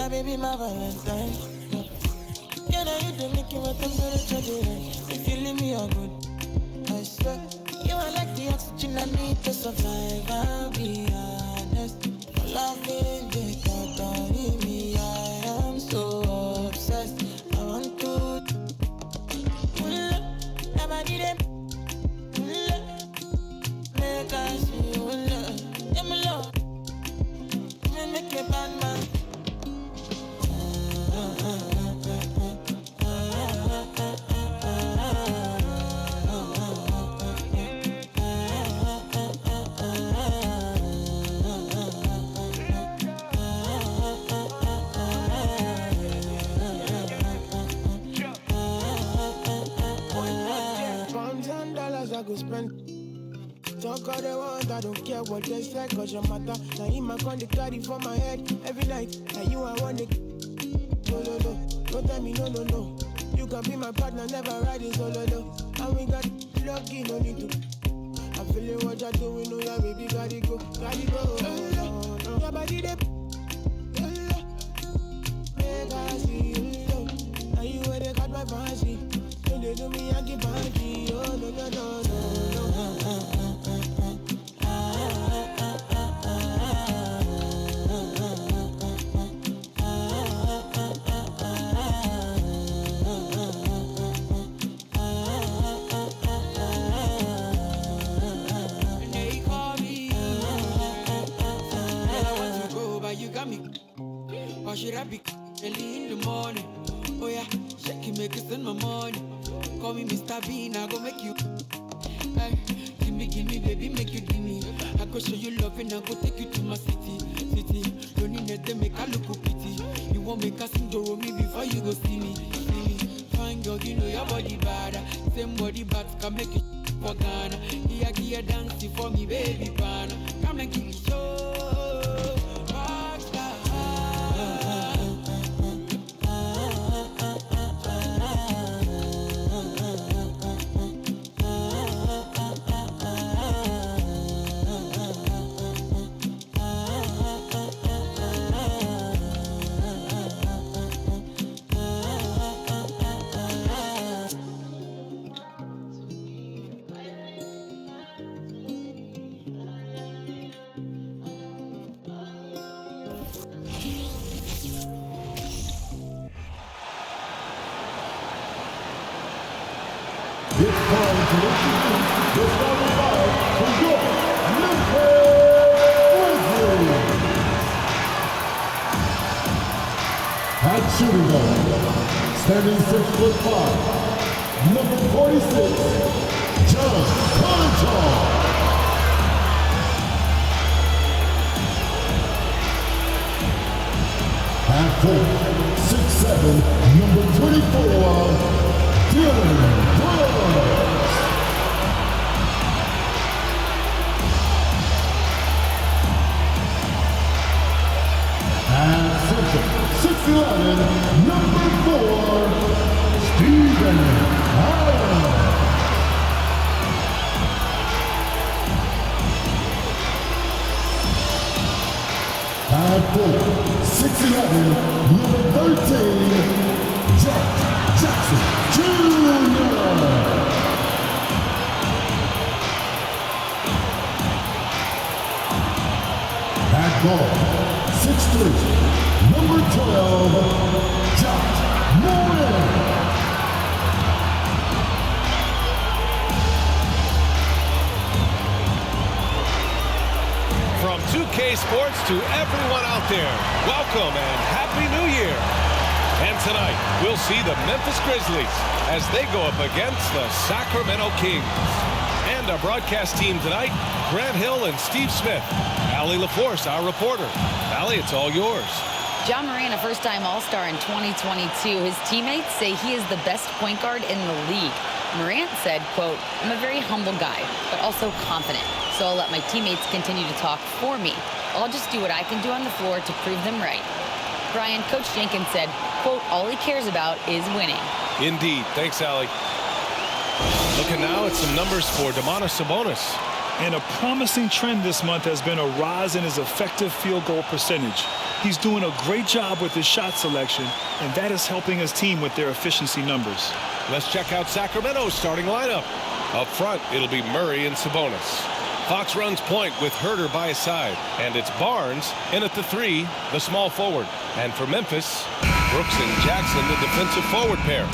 baby, my Valentine. Yeah, now you do make you what I'm gonna try to like. If you leave me, I'm good. I swear, you are like the oxygen I need to survive. I'll be honest. Loving the thought of me, I am so obsessed. I want to never need it. Make us feel love. Yeah, my love. Make a bad man. I go spend. Talk all they want, I don't care what they say, cause your matter. Now in my con, they carry for my head every night. Now you I want it. No, no, no, don't tell me no, no, no. You can be my partner, never riding solo, no. And we got lucky, no need to. I'm feeling what you're doing, oh yeah, baby, gotta go, gotta go. Your body, they make us see you. Now you where they got my fancy. When they do me, I give funky. Oh, no, no, no, no. Or should I be early in the morning? Oh yeah, shake it, make it send my money. Call me Mr. Bean, I go make you. Hey, give me, baby, make you give me. I go show you love and I go take you to my city. Don't need to make a look pity. You won't make us sing to me before you go see me. Fine girl, you know your body bad. Same body bad can make you for Ghana. Here, dancing for me, baby, pana. Come and give me show. It's time to introduce the starting five for your Memphis Grizzlies. At shooting guard, standing 6'5", number 46, John Conchon. At court, 6'7", number 24, Dylan Brooks. And center, 6'11", number 4, Stephen Allen. At 4, 6'11", number 13, Jack Jackson Jr. At guard, 6'3", number 12, Josh Morant. From 2K Sports to everyone out there, welcome and Happy New Year. And tonight, we'll see the Memphis Grizzlies as they go up against the Sacramento Kings. And our broadcast team tonight, Grant Hill and Steve Smith. Allie LaForce, our reporter. Allie, it's all yours. Ja Morant, a first-time All-Star in 2022. His teammates say he is the best point guard in the league. Morant said, quote, "I'm a very humble guy, but also confident. So I'll let my teammates continue to talk for me. I'll just do what I can do on the floor to prove them right." Brian, Coach Jenkins said, quote, "All he cares about is winning." Indeed. Thanks, Allie. Looking now at some numbers for Domantas Sabonis. And a promising trend this month has been a rise in his effective field goal percentage. He's doing a great job with his shot selection, and that is helping his team with their efficiency numbers. Let's check out Sacramento's starting lineup. Up front, it'll be Murray and Sabonis. Fox runs point with Herter by his side, and it's Barnes in at the 3, the small forward. And for Memphis, Brooks and Jackson, the defensive forward pair.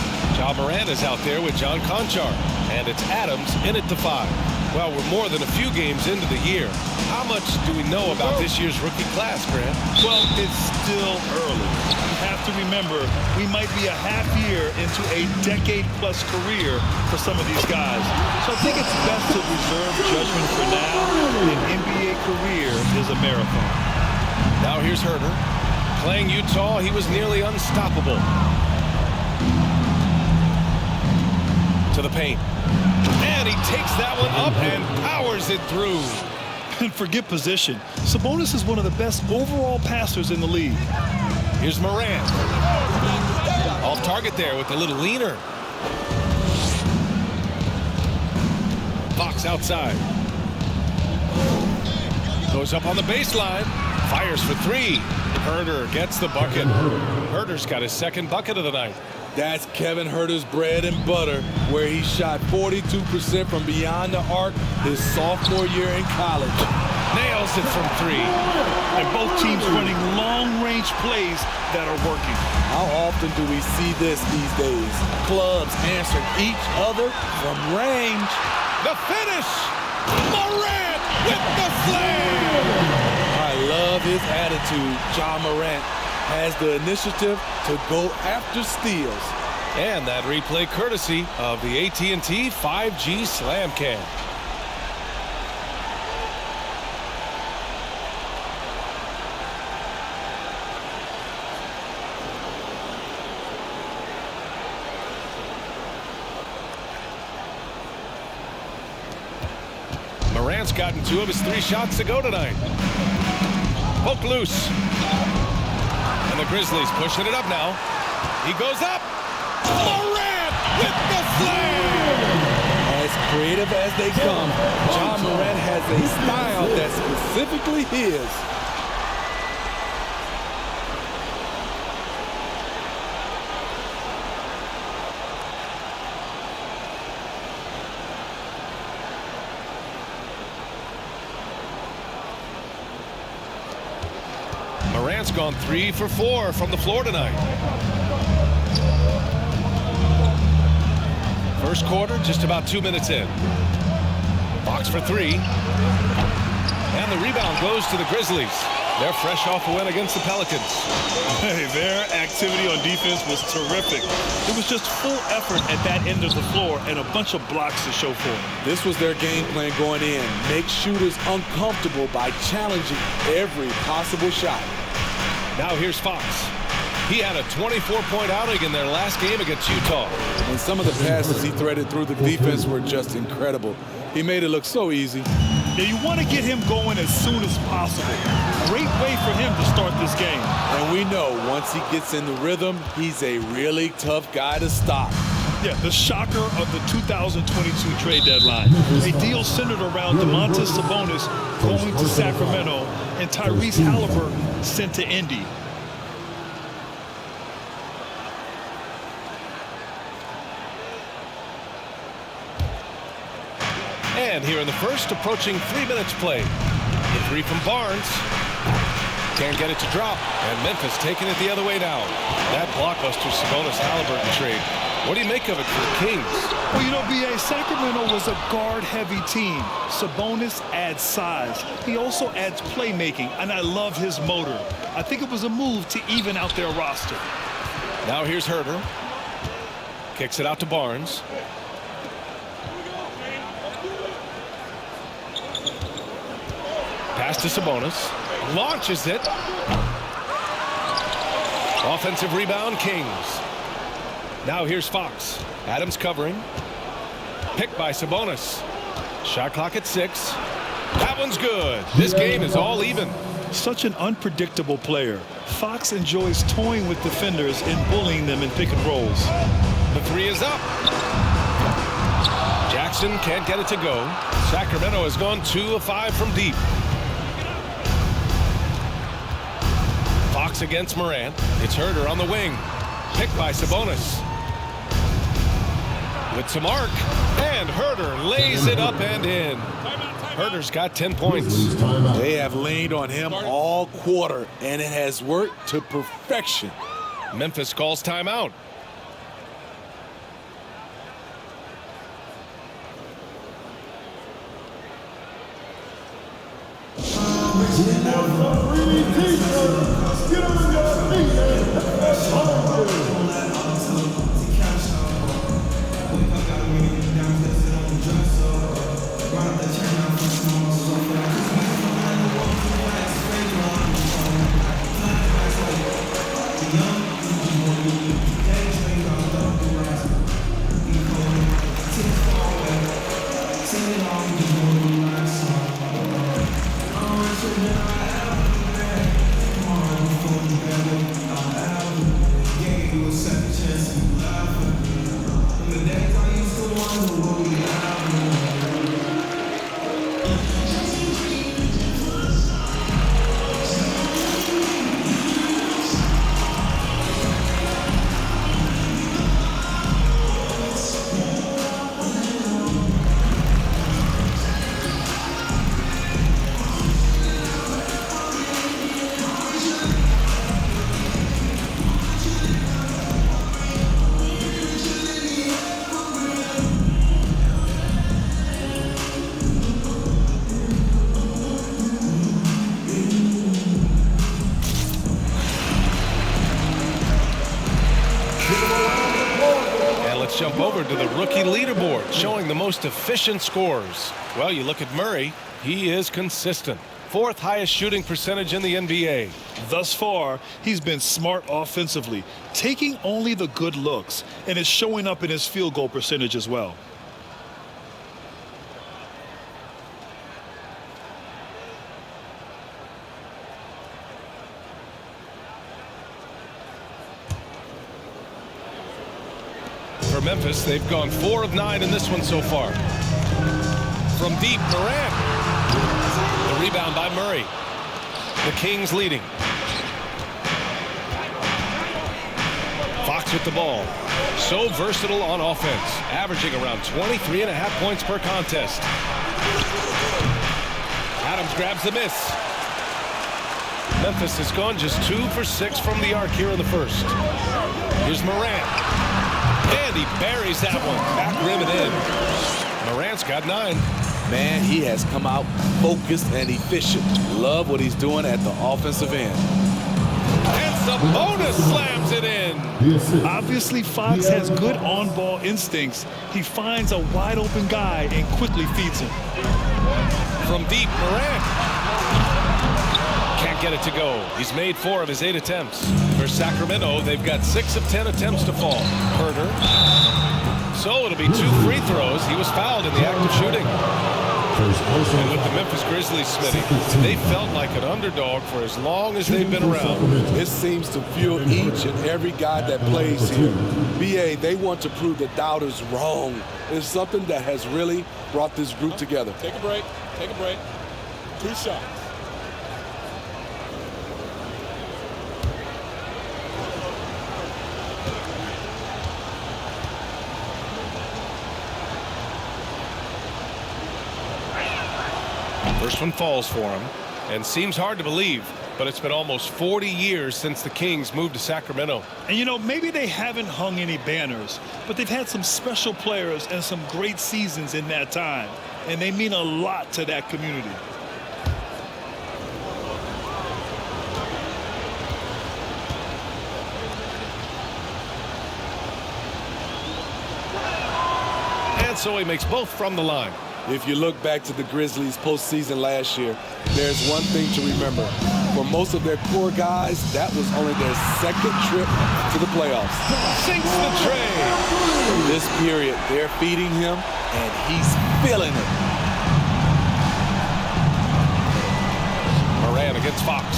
Morant is out there with John Conchar, and it's Adams in at the 5. Well, we're more than a few games into the year. How much do we know about this year's rookie class, Grant? Well, it's still early. You have to remember, we might be a half year into a decade-plus career for some of these guys. So I think it's best to reserve judgment for now. An NBA career is a marathon. Now here's Herter. Playing Utah, he was nearly unstoppable. To the paint. And he takes that one up and powers it through. And forget position. Sabonis is one of the best overall passers in the league. Here's Morant. Off target there with a little leaner. Fox outside. Goes up on the baseline. Fires for 3. Herter gets the bucket. Herter's got his second bucket of the night. That's Kevin Herter's bread and butter, where he shot 42% from beyond the arc his sophomore year in college. Nails it from 3. And both teams running long-range plays that are working. How often do we see this these days? Clubs answering each other from range. The finish! Morant with the slam! I love his attitude. Morant has the initiative to go after steals. And that replay courtesy of the AT&T 5G Slam Cam. Morant's gotten 2 of his 3 shots to go tonight. Poke loose. And the Grizzlies pushing it up now. He goes up. Morant with the slam! As creative as they come, Morant has a style that's specifically his. Morant's gone 3 for 4 from the floor tonight. First quarter, just about 2 minutes in. Fox for 3. And the rebound goes to the Grizzlies. They're fresh off a win against the Pelicans. Hey, their activity on defense was terrific. It was just full effort at that end of the floor and a bunch of blocks to show for it. This was their game plan going in. Make shooters uncomfortable by challenging every possible shot. Now here's Fox. He had a 24-point outing in their last game against Utah. And some of the passes he threaded through the defense were just incredible. He made it look so easy. Now you want to get him going as soon as possible. Great way for him to start this game. And we know once he gets in the rhythm, he's a really tough guy to stop. Yeah, the shocker of the 2022 trade deadline. A deal centered around Domantas Sabonis going to Sacramento and Tyrese Halliburton sent to Indy. And here in the first, approaching 3 minutes played. The 3 from Barnes. Can't get it to drop. And Memphis taking it the other way now. That blockbuster Sabonis-Halliburton trade. What do you make of it for the Kings? Well, you know, B.A., Sacramento was a guard-heavy team. Sabonis adds size. He also adds playmaking, and I love his motor. I think it was a move to even out their roster. Now here's Herter. Kicks it out to Barnes. Pass to Sabonis. Launches it. Offensive rebound, Kings. Now here's Fox. Adams covering. Picked by Sabonis. Shot clock at 6. That one's good. This game is all even. Such an unpredictable player. Fox enjoys toying with defenders and bullying them in pick and rolls. The 3 is up. Jackson can't get it to go. Sacramento has gone 2 of 5 from deep. Fox against Morant. It's Herder on the wing. Picked by Sabonis. With some arc, and Herder lays it up and in. Herder's got 10 points. They have leaned on him all quarter, and it has worked to perfection. Memphis calls timeout. Jump over to the rookie leaderboard showing the most efficient scores. Well, you look at Murray, he is consistent. 4th highest shooting percentage in the NBA. Thus far, he's been smart offensively, taking only the good looks, and it's showing up in his field goal percentage as well. For Memphis, they've gone 4 of 9 in this one so far. From deep, Morant. The rebound by Murray. The Kings leading. Fox with the ball. So versatile on offense, averaging around 23.5 points per contest. Adams grabs the miss. Memphis has gone just 2 for 6 from the arc here in the first. Here's Morant. And he buries that one. Back rim and in. Morant's got 9. Man, he has come out focused and efficient. Love what he's doing at the offensive end. And Sabonis slams it in. Obviously, Fox has good on-ball instincts. He finds a wide-open guy and quickly feeds him. From deep, Morant. Can't get it to go. He's made 4 of his 8 attempts. For Sacramento, they've got 6 of 10 attempts to fall. Herder. So it'll be 2 free throws. He was fouled in the act of shooting. And with the Memphis Grizzlies, Smitty, they felt like an underdog for as long as they've been around. This seems to fuel each and every guy that plays here. BA, they want to prove the doubters wrong. It's something that has really brought this group together. Take a break. Take a break. 2 shots. First one falls for him, and seems hard to believe, but it's been almost 40 years since the Kings moved to Sacramento. And, you know, maybe they haven't hung any banners, but they've had some special players and some great seasons in that time, and they mean a lot to that community. And so he makes both from the line. If you look back to the Grizzlies postseason last year, there's one thing to remember. For most of their core guys, that was only their 2nd trip to the playoffs. Sinks the tray. In this period, they're feeding him, and he's feeling it. Morant against Fox.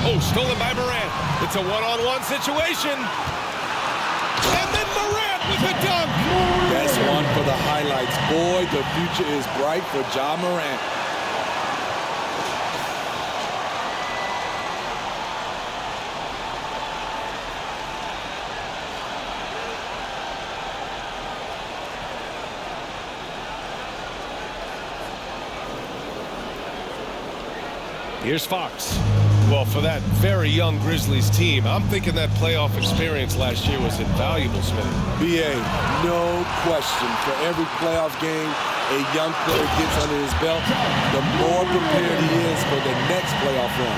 Oh, stolen by Morant. It's a one-on-one situation. And then Morant with the dunk. That's one for the highlights. Boy, the future is bright for Ja Morant. Here's Fox. Well, for that very young Grizzlies team, I'm thinking that playoff experience last year was invaluable, Smith. BA, no question. For every playoff game a young player gets under his belt, the more prepared he is for the next playoff run.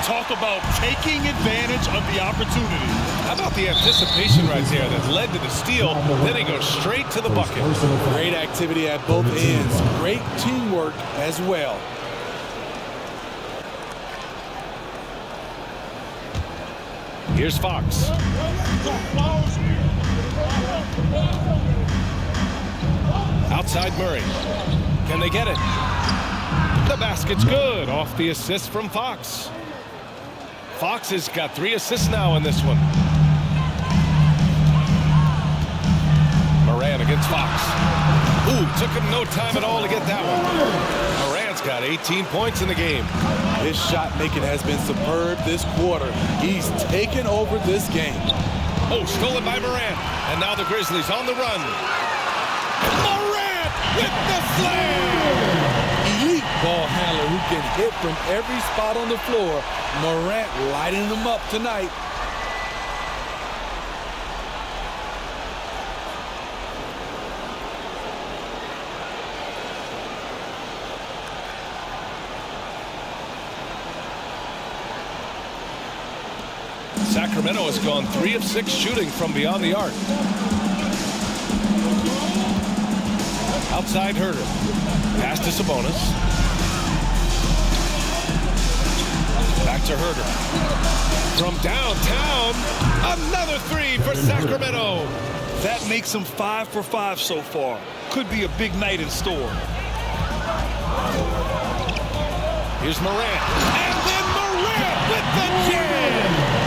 Talk about taking advantage of the opportunity. How about the anticipation right there that led to the steal, then he goes straight to the bucket. Great activity at both ends. Great teamwork as well. Here's Fox. Outside Murray. Can they get it? The basket's good off the assist from Fox. Fox has got 3 assists now in this one. Morant against Fox. Ooh, took him no time at all to get that one. Morant's got 18 points in the game. His shot making has been superb this quarter. He's taken over this game. Oh, stolen by Morant. And now the Grizzlies on the run. Morant with the slam! Elite ball handler who can hit from every spot on the floor. Morant lighting them up tonight. Sacramento has gone 3 of 6 shooting from beyond the arc. Outside Herter. Pass to Sabonis. Back to Herter. From downtown, another 3 for Sacramento. That makes him 5 for 5 so far. Could be a big night in store. Here's Morant. And then Morant with the jam!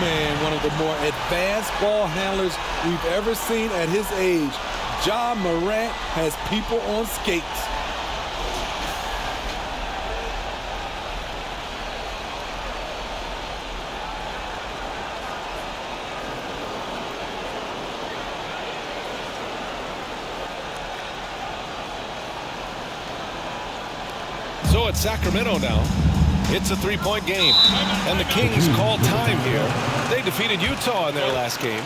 Man, one of the more advanced ball handlers we've ever seen at his age. Ja Morant has people on skates. So it's Sacramento now. It's a 3-point game, and the Kings called time here. They defeated Utah in their last game.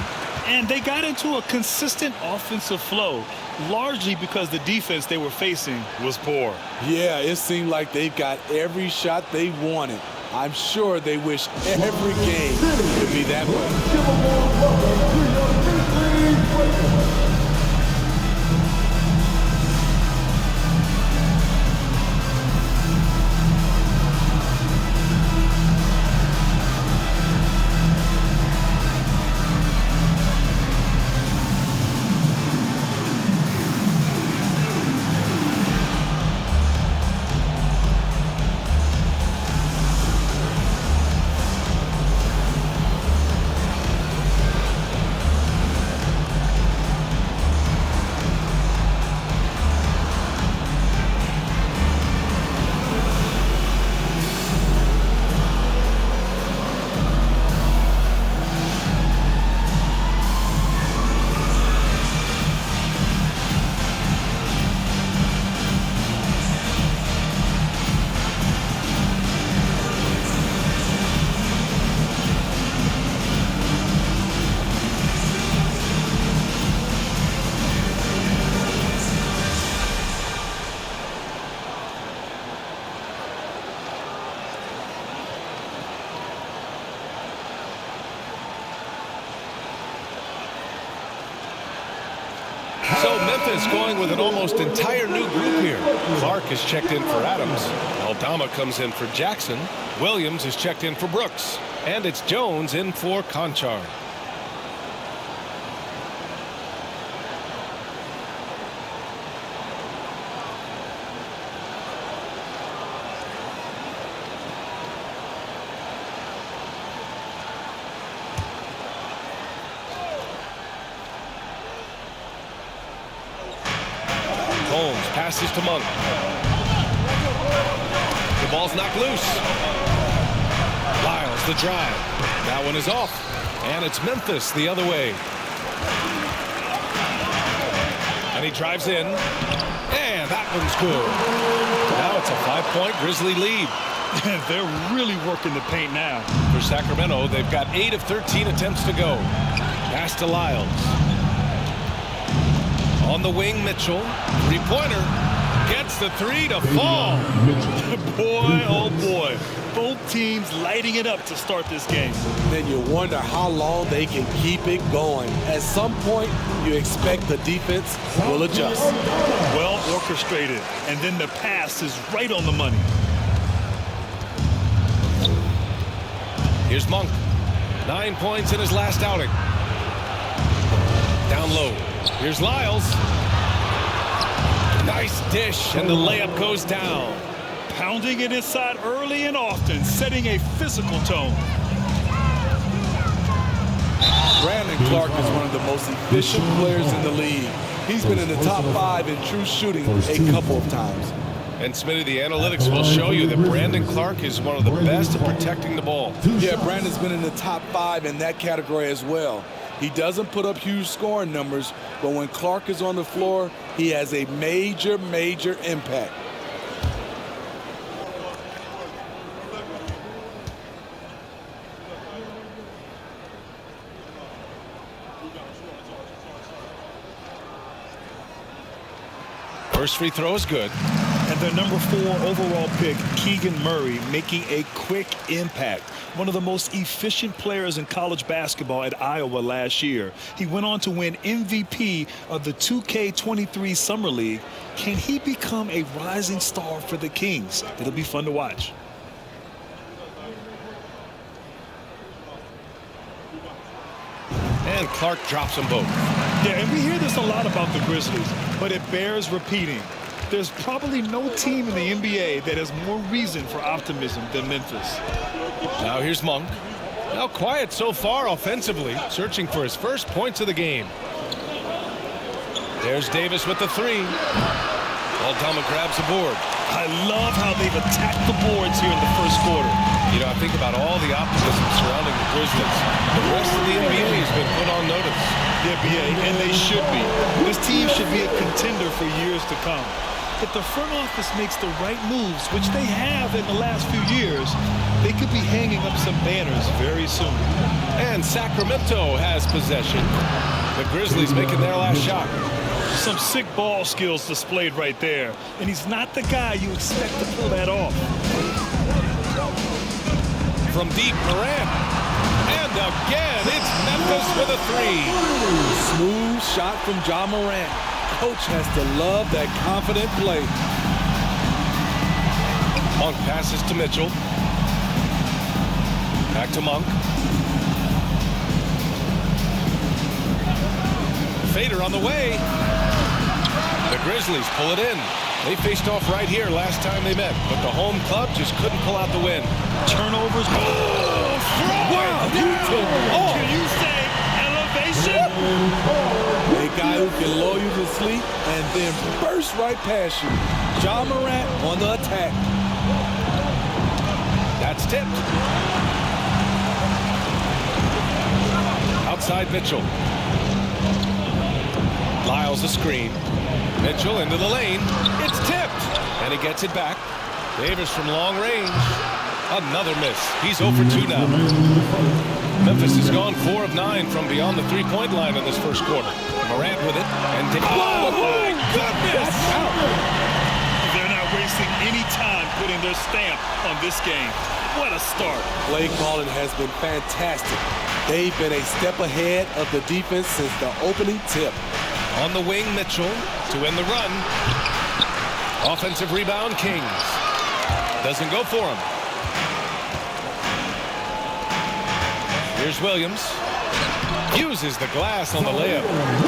And they got into a consistent offensive flow, largely because the defense they were facing was poor. Yeah, it seemed like they've got every shot they wanted. I'm sure they wish every game could be that way. So Memphis going with an almost entire new group here. Clark is checked in for Adams. Aldama comes in for Jackson. Williams is checked in for Brooks. And it's Jones in for Conchar. Holmes passes to Monk. The ball's knocked loose. Lyles the drive. That one is off. And it's Memphis the other way. And he drives in. And that one's good. Now it's a 5-point 6-point Grizzly lead. They're really working the paint now. For Sacramento, they've got 8 of 13 attempts to go. Pass to Lyles. On the wing, Mitchell. Three-pointer. Gets the three to fall. Boy, oh boy. Both teams lighting it up to start this game. Then you wonder how long they can keep it going. At some point, you expect the defense will adjust. Well orchestrated. And then the pass is right on the money. Here's Monk. 9 points in his last outing. Down low. Here's Lyles. Nice dish, and the layup goes down. Pounding it inside early and often, setting a physical tone. Brandon Clark is one of the most efficient players in the league. He's been in the top 5 in true shooting a couple of times. And Smitty, the analytics will show you that Brandon Clark is one of the best at protecting the ball. Yeah, Brandon's been in the top 5 in that category as well. He doesn't put up huge scoring numbers, but when Clark is on the floor, he has a major, major impact. First free throw is good. And their number 4 overall pick, Keegan Murray, making a quick impact. One of the most efficient players in college basketball at Iowa last year. He went on to win MVP of the 2K23 Summer League. Can he become a rising star for the Kings? It'll be fun to watch. And Clark drops them both. Yeah, and we hear this a lot about the Grizzlies, but it bears repeating. There's probably no team in the NBA that has more reason for optimism than Memphis. Now here's Monk. Now quiet so far offensively, searching for his first points of the game. There's Davis with the three. Aldama grabs the board. I love how they've attacked the boards here in the first quarter. You know, I think about all the optimism surrounding the Grizzlies. The rest of the NBA has been put on notice. The NBA, and they should be. This team should be a contender for years to come. If the front office makes the right moves, which they have in the last few years, they could be hanging up some banners very soon. And Sacramento has possession. The Grizzlies making their last shot. Some sick ball skills displayed right there. And he's not the guy you expect to pull that off. From deep, Morant. And again, it's Memphis with a three. Smooth shot from Morant. Coach has to love that confident play. Monk passes to Mitchell. Back to Monk. Fader on the way. The Grizzlies pull it in. They faced off right here last time they met, but the home club just couldn't pull out the win. Turnovers. Oh, wow. Can you say elevation? A guy who can lull you to sleep and then burst right past you. Morant on the attack. That's tipped. Outside Mitchell. Lyles a screen. Mitchell into the lane. It's tipped. And he gets it back. Davis from long range. Another miss. He's 0 for 2 now. Memphis has gone 4 of 9 from beyond the three-point line in this first quarter. Morant with it. And oh my goodness! They're not wasting any time putting their stamp on this game. What a start. Play calling has been fantastic. They've been a step ahead of the defense since the opening tip. On the wing, Mitchell to end the run. Offensive rebound, Kings. Doesn't go for him. Here's Williams. Uses the glass on the layup.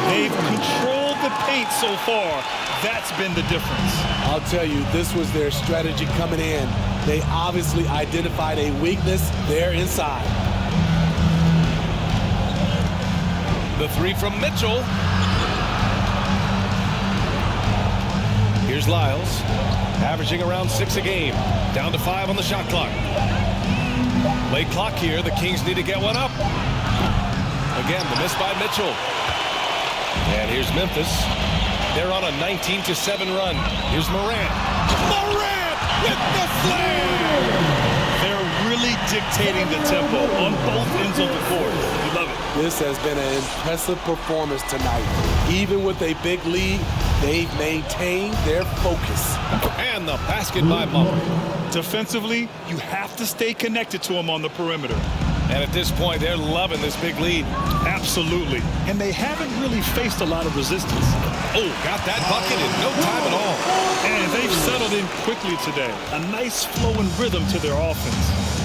They've controlled the paint so far. That's been the difference. I'll tell you, this was their strategy coming in. They obviously identified a weakness there inside. The three from Mitchell. Here's Lyles, averaging around 6 a game. Down to 5 on the shot clock. Late clock here. The Kings need to get one up. Again, the miss by Mitchell. And here's Memphis. They're on a 19-7 run. Here's Morant. Morant with the dictating the tempo on both ends of the court. You love it. This has been an impressive performance tonight. Even with a big lead, they've maintained their focus. And the basket by Monk. Defensively, you have to stay connected to him on the perimeter. And at this point, they're loving this big lead. Absolutely. And they haven't really faced a lot of resistance. Oh, got that bucket in no time at all. And they've settled in quickly today. A nice flow and rhythm to their offense.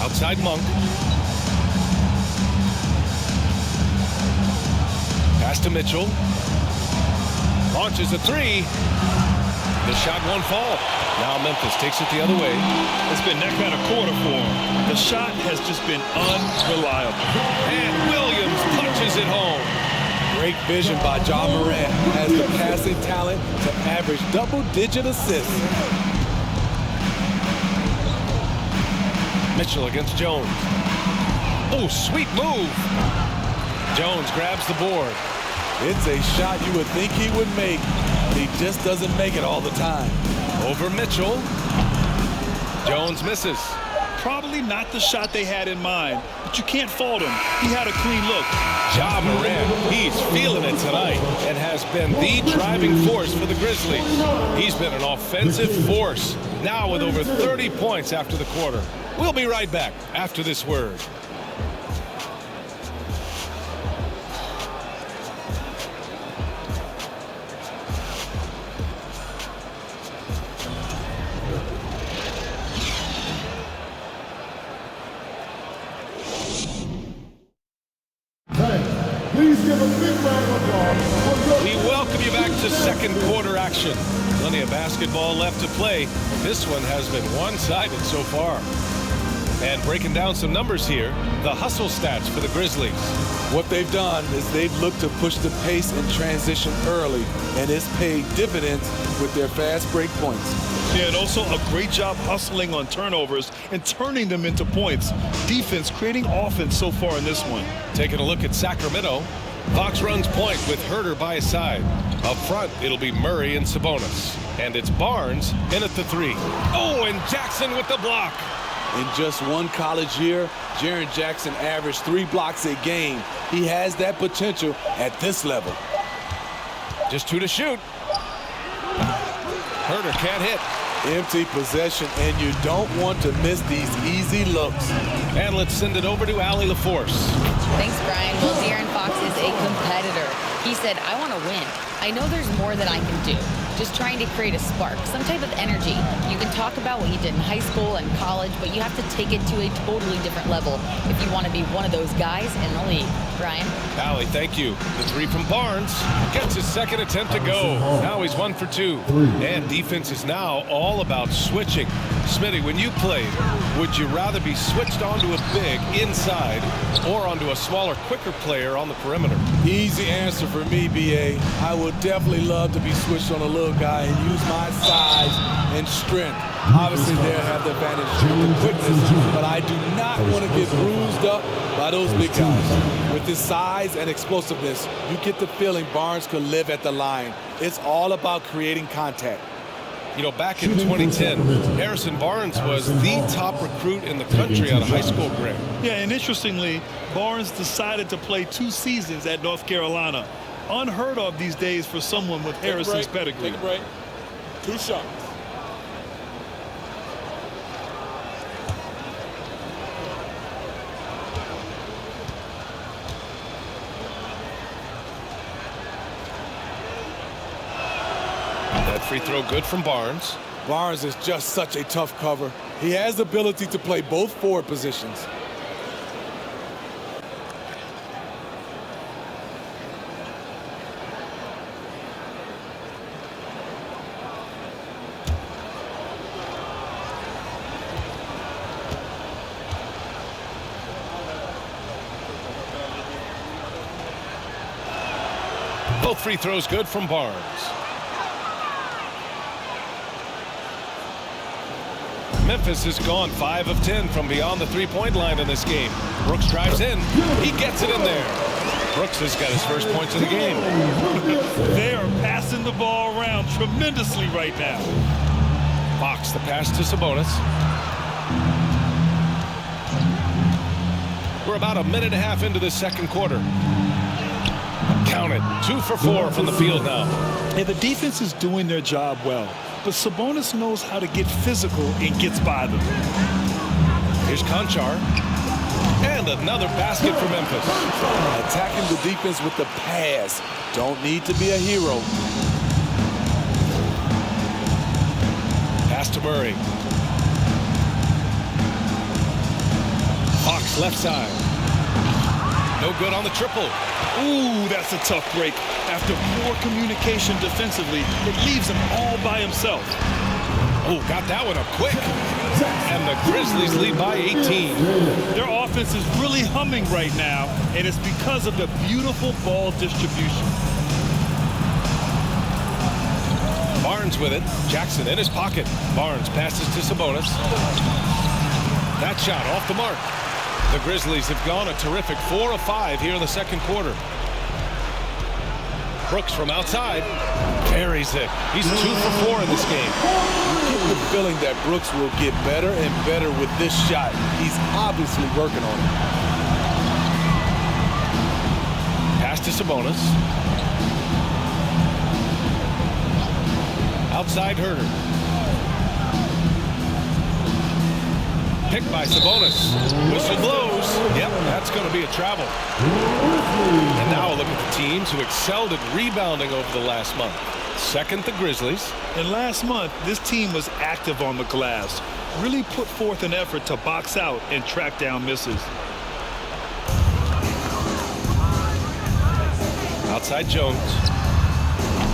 Outside Monk. Pass to Mitchell. Launches a three. The shot won't fall. Now Memphis takes it the other way. It's been that kind of quarter for him. The shot has just been unreliable. And Williams punches it home. Great vision by Morant. Has the passing talent to average double-digit assists. Mitchell against Jones. Oh, sweet move. Jones grabs the board. It's a shot you would think he would make. He just doesn't make it all the time. Over Mitchell. Jones misses. Probably not the shot they had in mind, but you can't fault him. He had a clean look. Morant, he's feeling it tonight and has been the driving force for the Grizzlies. He's been an offensive force, now with over 30 points after the quarter. We'll be right back after this word. Please give a big round of applause. We welcome you back to second quarter action. Plenty of basketball left to play. This one has been one-sided so far. And breaking down some numbers here, the hustle stats for the Grizzlies. What they've done is they've looked to push the pace and transition early, and it's paid dividends with their fast break points. Yeah, and also a great job hustling on turnovers and turning them into points. Defense creating offense so far in this one. Taking a look at Sacramento. Fox runs point with Herter by his side. Up front, it'll be Murray and Sabonis. And it's Barnes in at the three. Oh, and Jackson with the block. In just one college year, Jaren Jackson averaged 3 blocks a game. He has that potential at this level. Just 2 to shoot. Herter can't hit. Empty possession, and you don't want to miss these easy looks. And let's send it over to Allie LaForce. Thanks, Brian. Well, De'Aaron Fox is a competitor. He said, I want to win. I know there's more that I can do. Just trying to create a spark, some type of energy. You can talk about what you did in high school and college, but you have to take it to a totally different level if you want to be one of those guys in the league. Brian? Allie, thank you. The three from Barnes gets his second attempt to go. Now he's 1 for 2. And defense is now all about switching. Smitty, when you played, would you rather be switched onto a big inside or onto a smaller, quicker player on the perimeter? Easy answer for me, B.A. I would definitely love to be switched on a little guy and use my size and strength. Obviously, they'll have the advantage of the quickness, but I do not want to get bruised up by those big guys. With his size and explosiveness, you get the feeling Barnes could live at the line. It's all about creating contact. You know, back in 2010, Harrison Barnes was the top recruit in the country out of high school grade. Yeah, and interestingly, Barnes decided to play 2 seasons at North Carolina. Unheard of these days for someone with Harrison's pedigree. Take a break. 2 shots. That free throw good from Barnes. Barnes is just such a tough cover. He has the ability to play both forward positions. Both free throws good from Barnes. Memphis has gone 5 of 10 from beyond the three-point line in this game. Brooks drives in. He gets it in there. Brooks has got his first points of the game. They are passing the ball around tremendously right now. Fox, the pass to Sabonis. We're about a minute and a half into this second quarter. Count it. 2 for 4 from the field now. Yeah, the defense is doing their job well, but Sabonis knows how to get physical and gets by them. Here's Conchar. And another basket for Memphis. Attacking the defense with the pass. Don't need to be a hero. Pass to Murray. Fox left side. No good on the triple. Ooh, that's a tough break. After poor communication defensively, it leaves him all by himself. Oh, got that one up quick. And the Grizzlies lead by 18. Their offense is really humming right now, and it's because of the beautiful ball distribution. Barnes with it. Jackson in his pocket. Barnes passes to Sabonis. That shot off the mark. The Grizzlies have gone a terrific 4 of 5 here in the second quarter. Brooks from outside carries it. He's 2 for 4 in this game. You get the feeling that Brooks will get better and better with this shot. He's obviously working on it. Pass to Sabonis. Outside Herter. Picked by Sabonis. Whistle blows. Yep, that's going to be a travel. And now look at the teams who excelled at rebounding over the last month. Second, the Grizzlies. And last month, this team was active on the glass. Really put forth an effort to box out and track down misses. Outside Jones.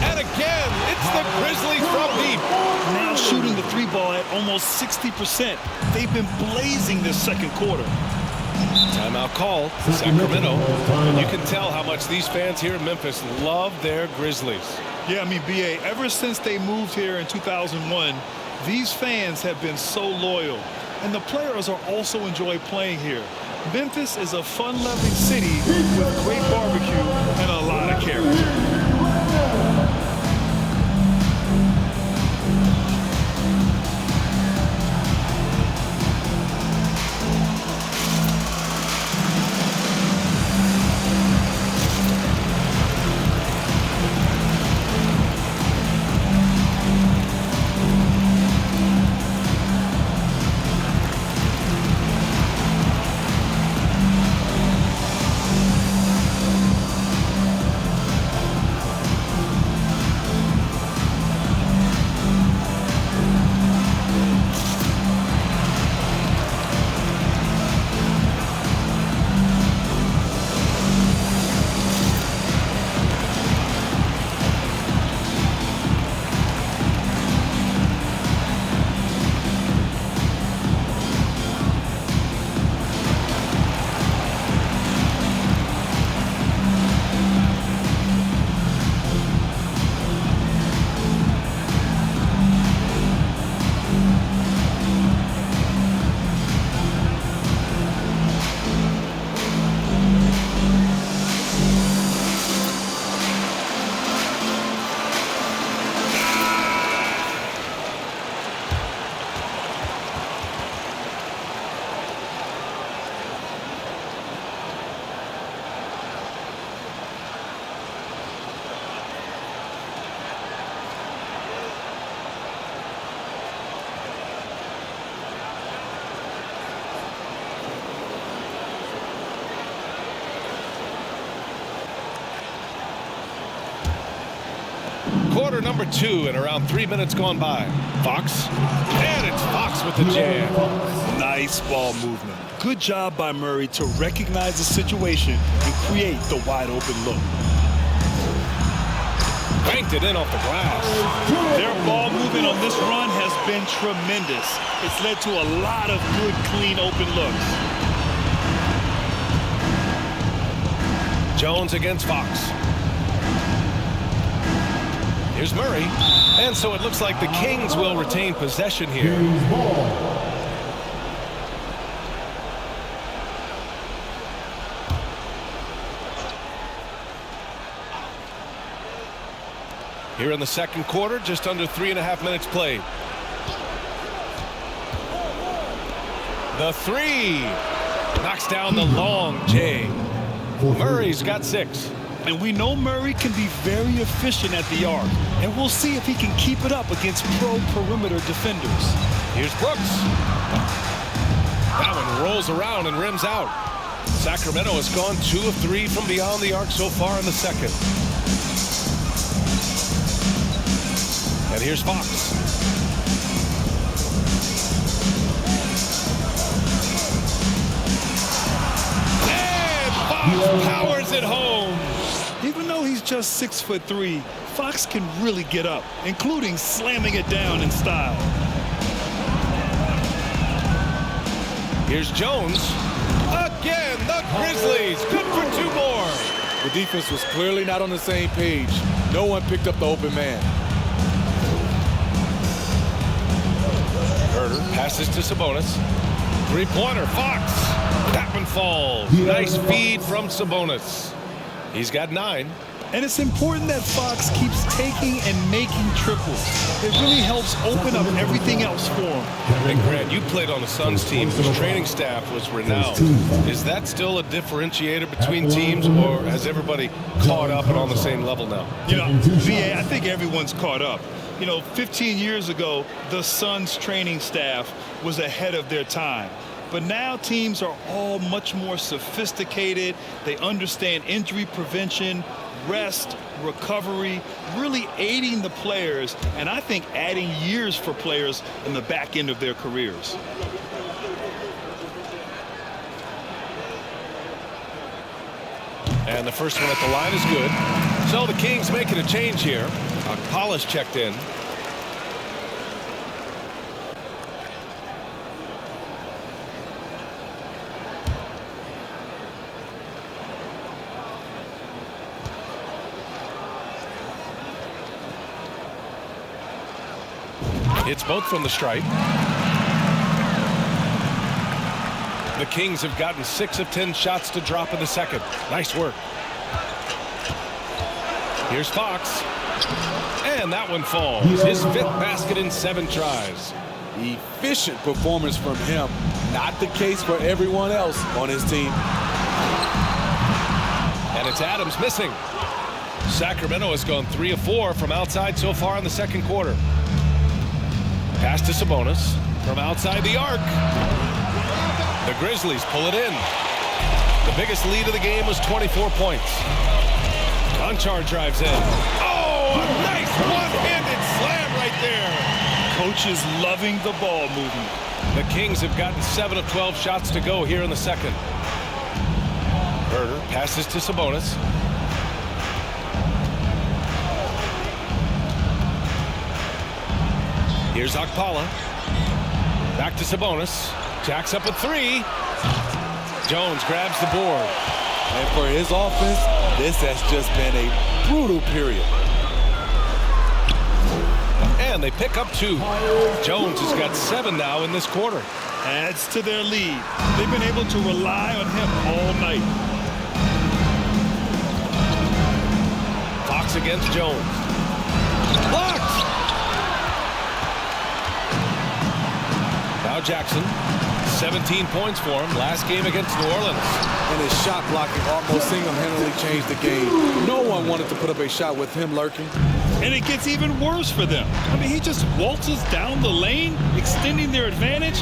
And again, it's the Grizzlies from deep. Now shooting the 3-ball at almost 60%. They've been blazing this second quarter. Timeout call, Sacramento. You can tell how much these fans here in Memphis love their Grizzlies. Yeah, I mean, B.A., ever since they moved here in 2001, these fans have been so loyal. And the players are also enjoy playing here. Memphis is a fun-loving city with great barbecue and a lot of character. Quarter number 2 and around 3 minutes gone by. Fox. And it's Fox with the jam. Nice ball movement. Good job by Murray to recognize the situation and create the wide open look. Banked it in off the glass. Their ball movement on this run has been tremendous. It's led to a lot of good, clean, open looks. Jones against Fox. Here's Murray. And so it looks like the Kings will retain possession here. Here in the second quarter, just under 3.5 minutes played. The three. Knocks down the long J. Murray's got 6. And we know Murray can be very efficient at the arc. And we'll see if he can keep it up against pro perimeter defenders. Here's Brooks. That one rolls around and rims out. Sacramento has gone 2 of 3 from beyond the arc so far in the second. And here's Fox. And Fox powers it home. Even though he's just 6'3", Fox can really get up, including slamming it down in style. Here's Jones. Again, the Grizzlies. Good for 2 more. The defense was clearly not on the same page. No one picked up the open man. Herter passes to Sabonis. 3-pointer, Fox. That one falls. Nice feed from Sabonis. He's got 9. And it's important that Fox keeps taking and making triples. It really helps open up everything else for him. And Grant, you played on the Suns team whose training staff was renowned. Is that still a differentiator between teams, or has everybody caught up and on the same level now? You know, VA, I think everyone's caught up. You know, 15 years ago, the Suns training staff was ahead of their time. But now teams are all much more sophisticated. They understand injury prevention, rest, recovery, really aiding the players, and I think adding years for players in the back end of their careers. And the first one at the line is good. So the Kings making a change here. Hollis checked in. It's both from the stripe. The Kings have gotten 6 of 10 shots to drop in the second. Nice work. Here's Fox. And that one falls. His 5th basket in 7 tries. Efficient performance from him. Not the case for everyone else on his team. And it's Adams missing. Sacramento has gone 3 of 4 from outside so far in the second quarter. Pass to Sabonis from outside the arc. The Grizzlies pull it in. The biggest lead of the game was 24 points. Conchar drives in. Oh, a nice one-handed slam right there. Coach is loving the ball movement. The Kings have gotten 7 of 12 shots to go here in the second. Herter passes to Sabonis. Here's Okpala. Back to Sabonis. Jacks up a 3. Jones grabs the board. And for his offense, this has just been a brutal period. And they pick up 2. Jones has got 7 now in this quarter. Adds to their lead. They've been able to rely on him all night. Fox against Jones. Blocked! Now Jackson, 17 points for him last game against New Orleans. And his shot blocking almost single-handedly changed the game. No one wanted to put up a shot with him lurking. And it gets even worse for them. I mean, he just waltzes down the lane, extending their advantage.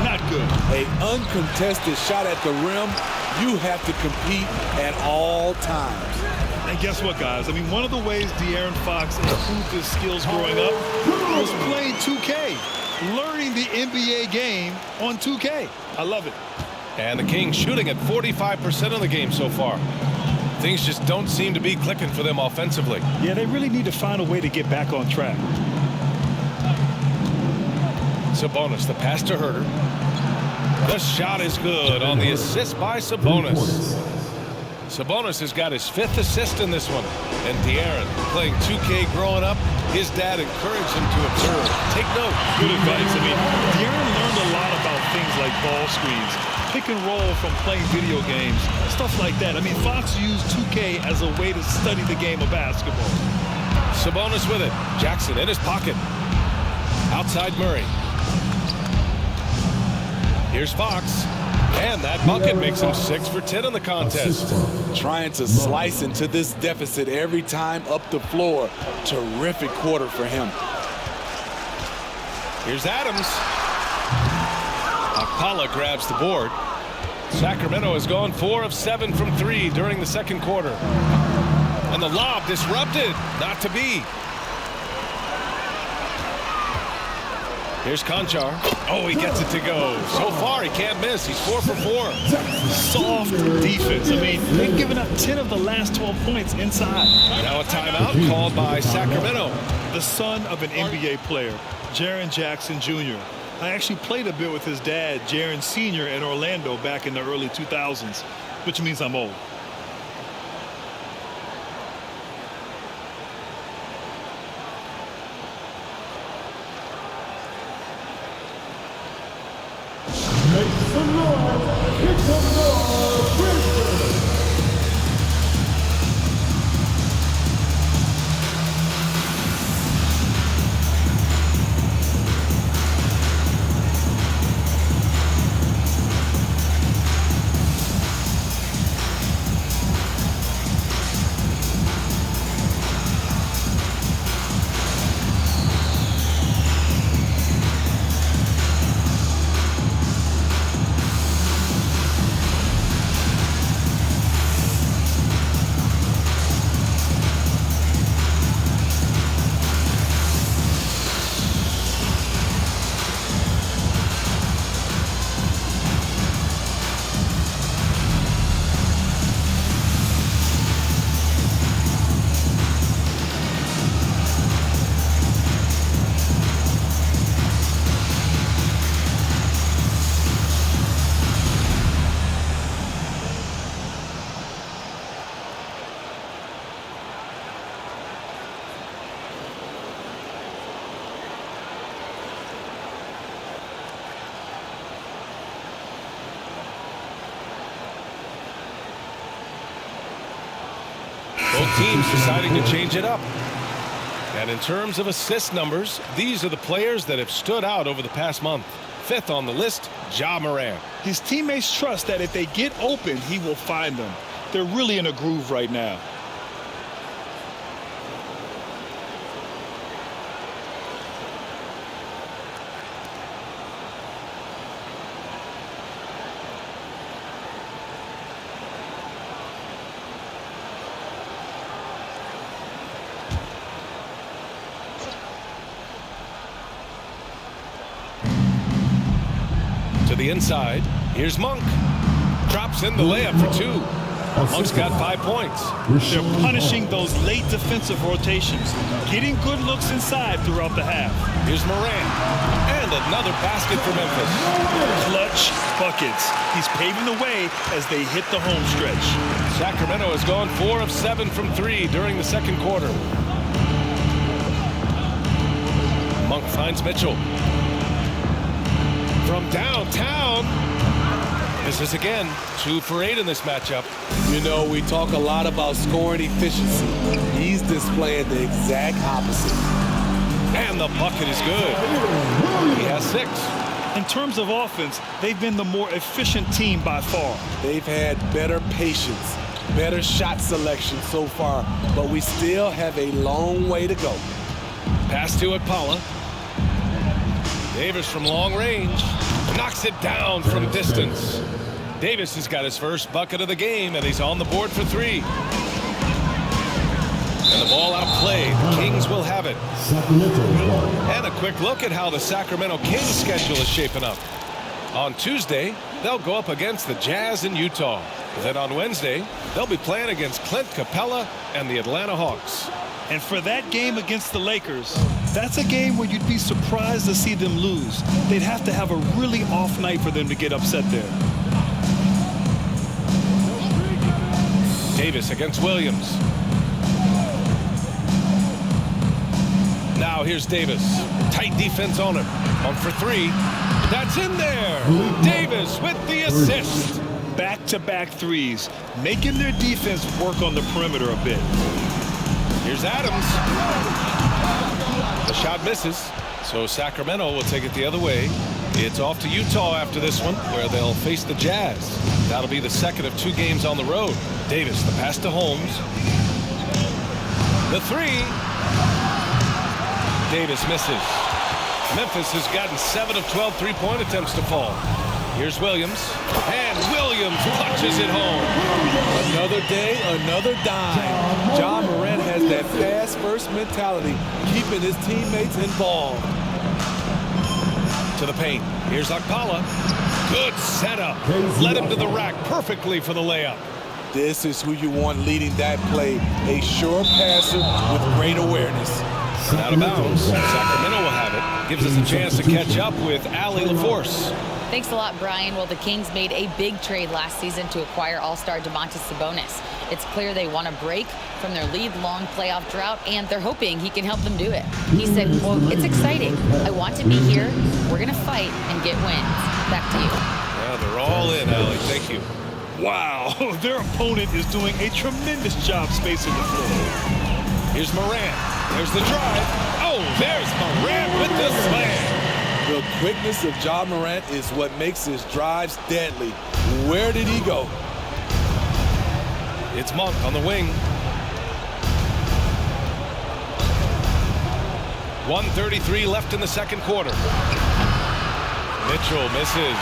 Not good. An uncontested shot at the rim, you have to compete at all times. And guess what, guys? I mean, one of the ways De'Aaron Fox improved his skills growing up was playing 2K. Learning the NBA game on 2K. I love it. And the Kings shooting at 45% of the game so far. Things just don't seem to be clicking for them offensively. Yeah, they really need to find a way to get back on track. Sabonis, the pass to Herter. The shot is good on the assist by Sabonis. Sabonis has got his 5th assist in this one. And De'Aaron, playing 2K growing up, his dad encouraged him to observe. Take note. Good advice. I mean, De'Aaron learned a lot about things like ball screens, pick and roll from playing video games, stuff like that. I mean, Fox used 2K as a way to study the game of basketball. Sabonis with it. Jackson in his pocket. Outside Murray. Here's Fox. And that bucket makes him 6 for 10 in the contest. Trying to slice into this deficit every time up the floor. Terrific quarter for him. Here's Adams. Akpala grabs the board. Sacramento has gone 4 of 7 from 3 during the second quarter. And the lob disrupted. Not to be. Here's Conchar. Oh, he gets it to go. So far, he can't miss. He's 4 for 4. Soft defense. I mean, they've given up 10 of the last 12 points inside. Now a timeout called by Sacramento. The son of an NBA player, Jaren Jackson Jr. I actually played a bit with his dad, Jaren Sr. in Orlando back in the early 2000s, which means I'm old. Make some noise. Kick some noise. Grizzlies. Both teams deciding to change it up. And in terms of assist numbers, these are the players that have stood out over the past month. 5th on the list, Ja Morant. His teammates trust that if they get open, he will find them. They're really in a groove right now. To the inside, here's Monk. Drops in the layup for 2. Monk's got 5 points. They're punishing those late defensive rotations, getting good looks inside throughout the half. Here's Morant. And another basket for Memphis. Clutch buckets. He's paving the way as they hit the home stretch. Sacramento has gone 4 of 7 from 3 during the second quarter. Monk finds Mitchell. From downtown. Misses again. 2 for 8 in this matchup. You know, we talk a lot about scoring efficiency. He's displaying the exact opposite. And the bucket is good. He has 6. In terms of offense, they've been the more efficient team by far. They've had better patience, better shot selection so far, but we still have a long way to go. Pass to Akpala. Davis from long range. Knocks it down from distance. Davis has got his first bucket of the game, and he's on the board for 3. And the ball outplayed. The Kings will have it. And a quick look at how the Sacramento Kings schedule is shaping up. On Tuesday, they'll go up against the Jazz in Utah. Then on Wednesday, they'll be playing against Clint Capella and the Atlanta Hawks. And for that game against the Lakers, that's a game where you'd be surprised to see them lose. They'd have to have a really off night for them to get upset there. Davis against Williams. Now here's Davis. Tight defense on him. 1 for 3. That's in there. Davis with the assist. Back-to-back threes, making their defense work on the perimeter a bit. Here's Adams. The shot misses, so Sacramento will take it the other way. It's off to Utah after this one, where they'll face the Jazz. That'll be the second of 2 games on the road. Davis, the pass to Holmes. The 3. Davis misses. Memphis has gotten 7 of 12 3-point attempts to fall. Here's Williams, and Williams punches it home. Another day, another dime. John Morant has that pass-first mentality, keeping his teammates involved. To the paint. Here's Okpala. Good setup. Led him to the rack perfectly for the layup. This is who you want leading that play. A sure passer with great awareness. And out of bounds. Sacramento will have it. Gives us a chance to catch up with Allie LaForce. Thanks a lot, Brian. Well, the Kings made a big trade last season to acquire All-Star Domantas Sabonis. It's clear they want a break from their league-long playoff drought, and they're hoping he can help them do it. He said, quote, "It's exciting. I want to be here. We're going to fight and get wins." Back to you. Well, they're all in, Allie. Thank you. Wow, their opponent is doing a tremendous job spacing the floor. Here's Morant. There's the drive. Oh, there's Morant with the slam. The quickness of John Morant is what makes his drives deadly. Where did he go? It's Monk on the wing. 1:33 left in the second quarter. Mitchell misses.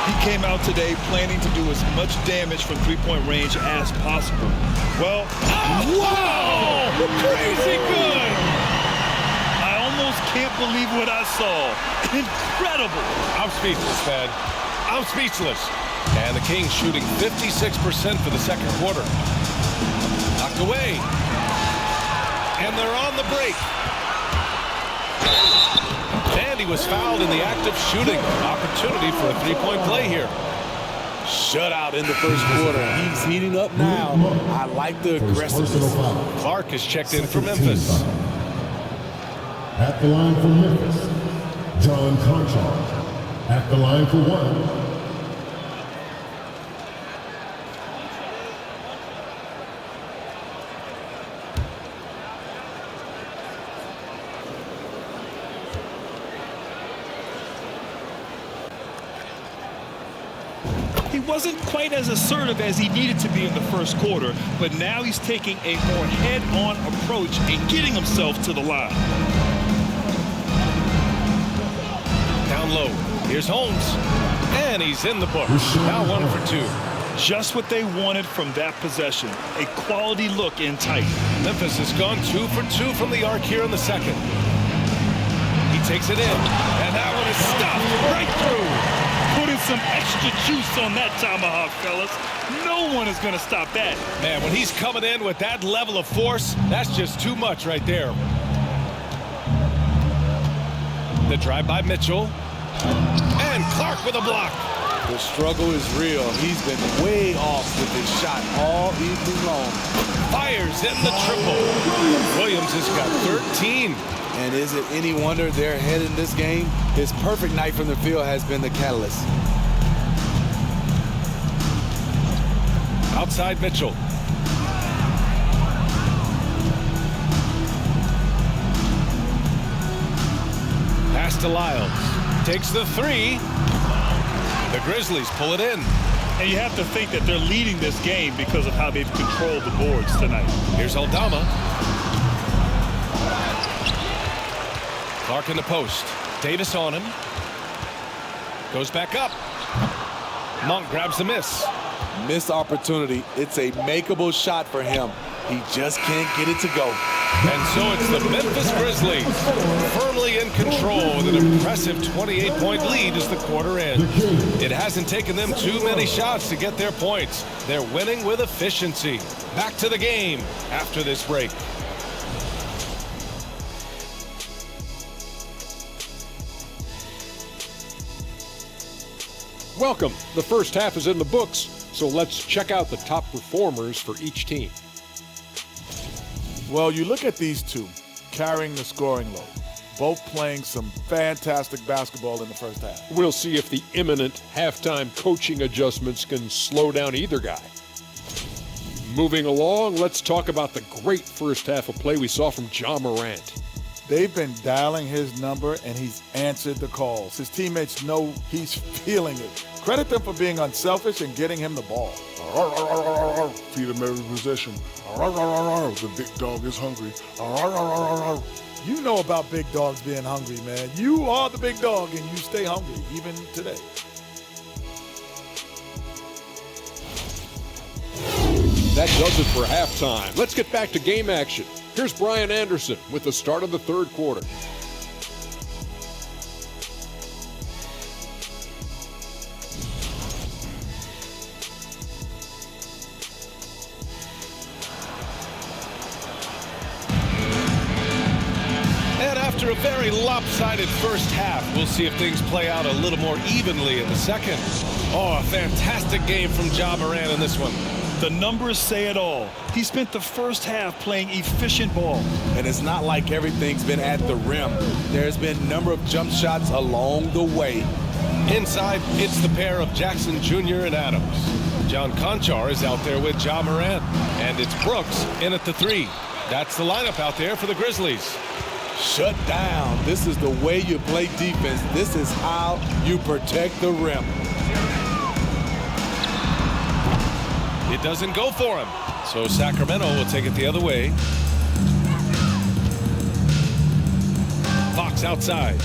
He came out today planning to do as much damage from three-point range as possible. Well, wow! Crazy good! I almost can't believe what I saw. Incredible! I'm speechless, man. I'm speechless. And the Kings shooting 56% for the second quarter. Knocked away. And they're on the break. And he was fouled in the act of shooting. Opportunity for a three-point play here. Shutout in the first quarter. He's heating up now. I like the aggressiveness. Clark is checked in for Memphis. At the line for Memphis, John Conchar. At the line for 1. He wasn't quite as assertive as he needed to be in the first quarter, but now he's taking a more head-on approach and getting himself to the line. Down low. Here's Holmes. And he's in the book. Now 1 for 2. Just what they wanted from that possession. A quality look in tight. Memphis has gone 2 for 2 from the arc here in the second. He takes it in. And that one is stopped right through. Putting some extra juice on that tomahawk, fellas. No one is going to stop that. Man, when he's coming in with that level of force, that's just too much right there. The drive by Mitchell. And Clark with a block. The struggle is real. He's been way off with his shot all evening long. Fires in the triple. Williams has got 13. And is it any wonder they're ahead in this game? His perfect night from the field has been the catalyst. Outside Mitchell. Pass to Lyles. Takes the 3. The Grizzlies pull it in. And you have to think that they're leading this game because of how they've controlled the boards tonight. Here's Aldama. Clark in the post. Davis on him. Goes back up. Monk grabs the miss. Missed opportunity. It's a makeable shot for him. He just can't get it to go. And so it's the Memphis Grizzlies firmly in control with an impressive 28-point lead as the quarter ends. It hasn't taken them too many shots to get their points. They're winning with efficiency. Back to the game after this break. Welcome. The first half is in the books, so let's check out the top performers for each team. Well, you look at these two carrying the scoring load, both playing some fantastic basketball in the first half. We'll see if the imminent halftime coaching adjustments can slow down either guy. Moving along, let's talk about the great first half of play we saw from John Morant. They've been dialing his number, and he's answered the calls. His teammates know he's feeling it. Credit them for being unselfish and getting him the ball. Feed him every possession. The big dog is hungry. You know about big dogs being hungry, man. You are the big dog, and you stay hungry, even today. That does it for halftime. Let's get back to game action. Here's Brian Anderson with the start of the third quarter. And after a very lopsided first half, we'll see if things play out a little more evenly in the second. Oh, a fantastic game from Ja Morant in this one. The numbers say it all. He spent the first half playing efficient ball. And it's not like everything's been at the rim. There's been a number of jump shots along the way. Inside, it's the pair of Jackson Jr. and Adams. John Conchar is out there with Ja Morant. And it's Brooks in at the three. That's the lineup out there for the Grizzlies. Shut down. This is the way you play defense. This is how you protect the rim. It doesn't go for him. So Sacramento will take it the other way. Fox outside.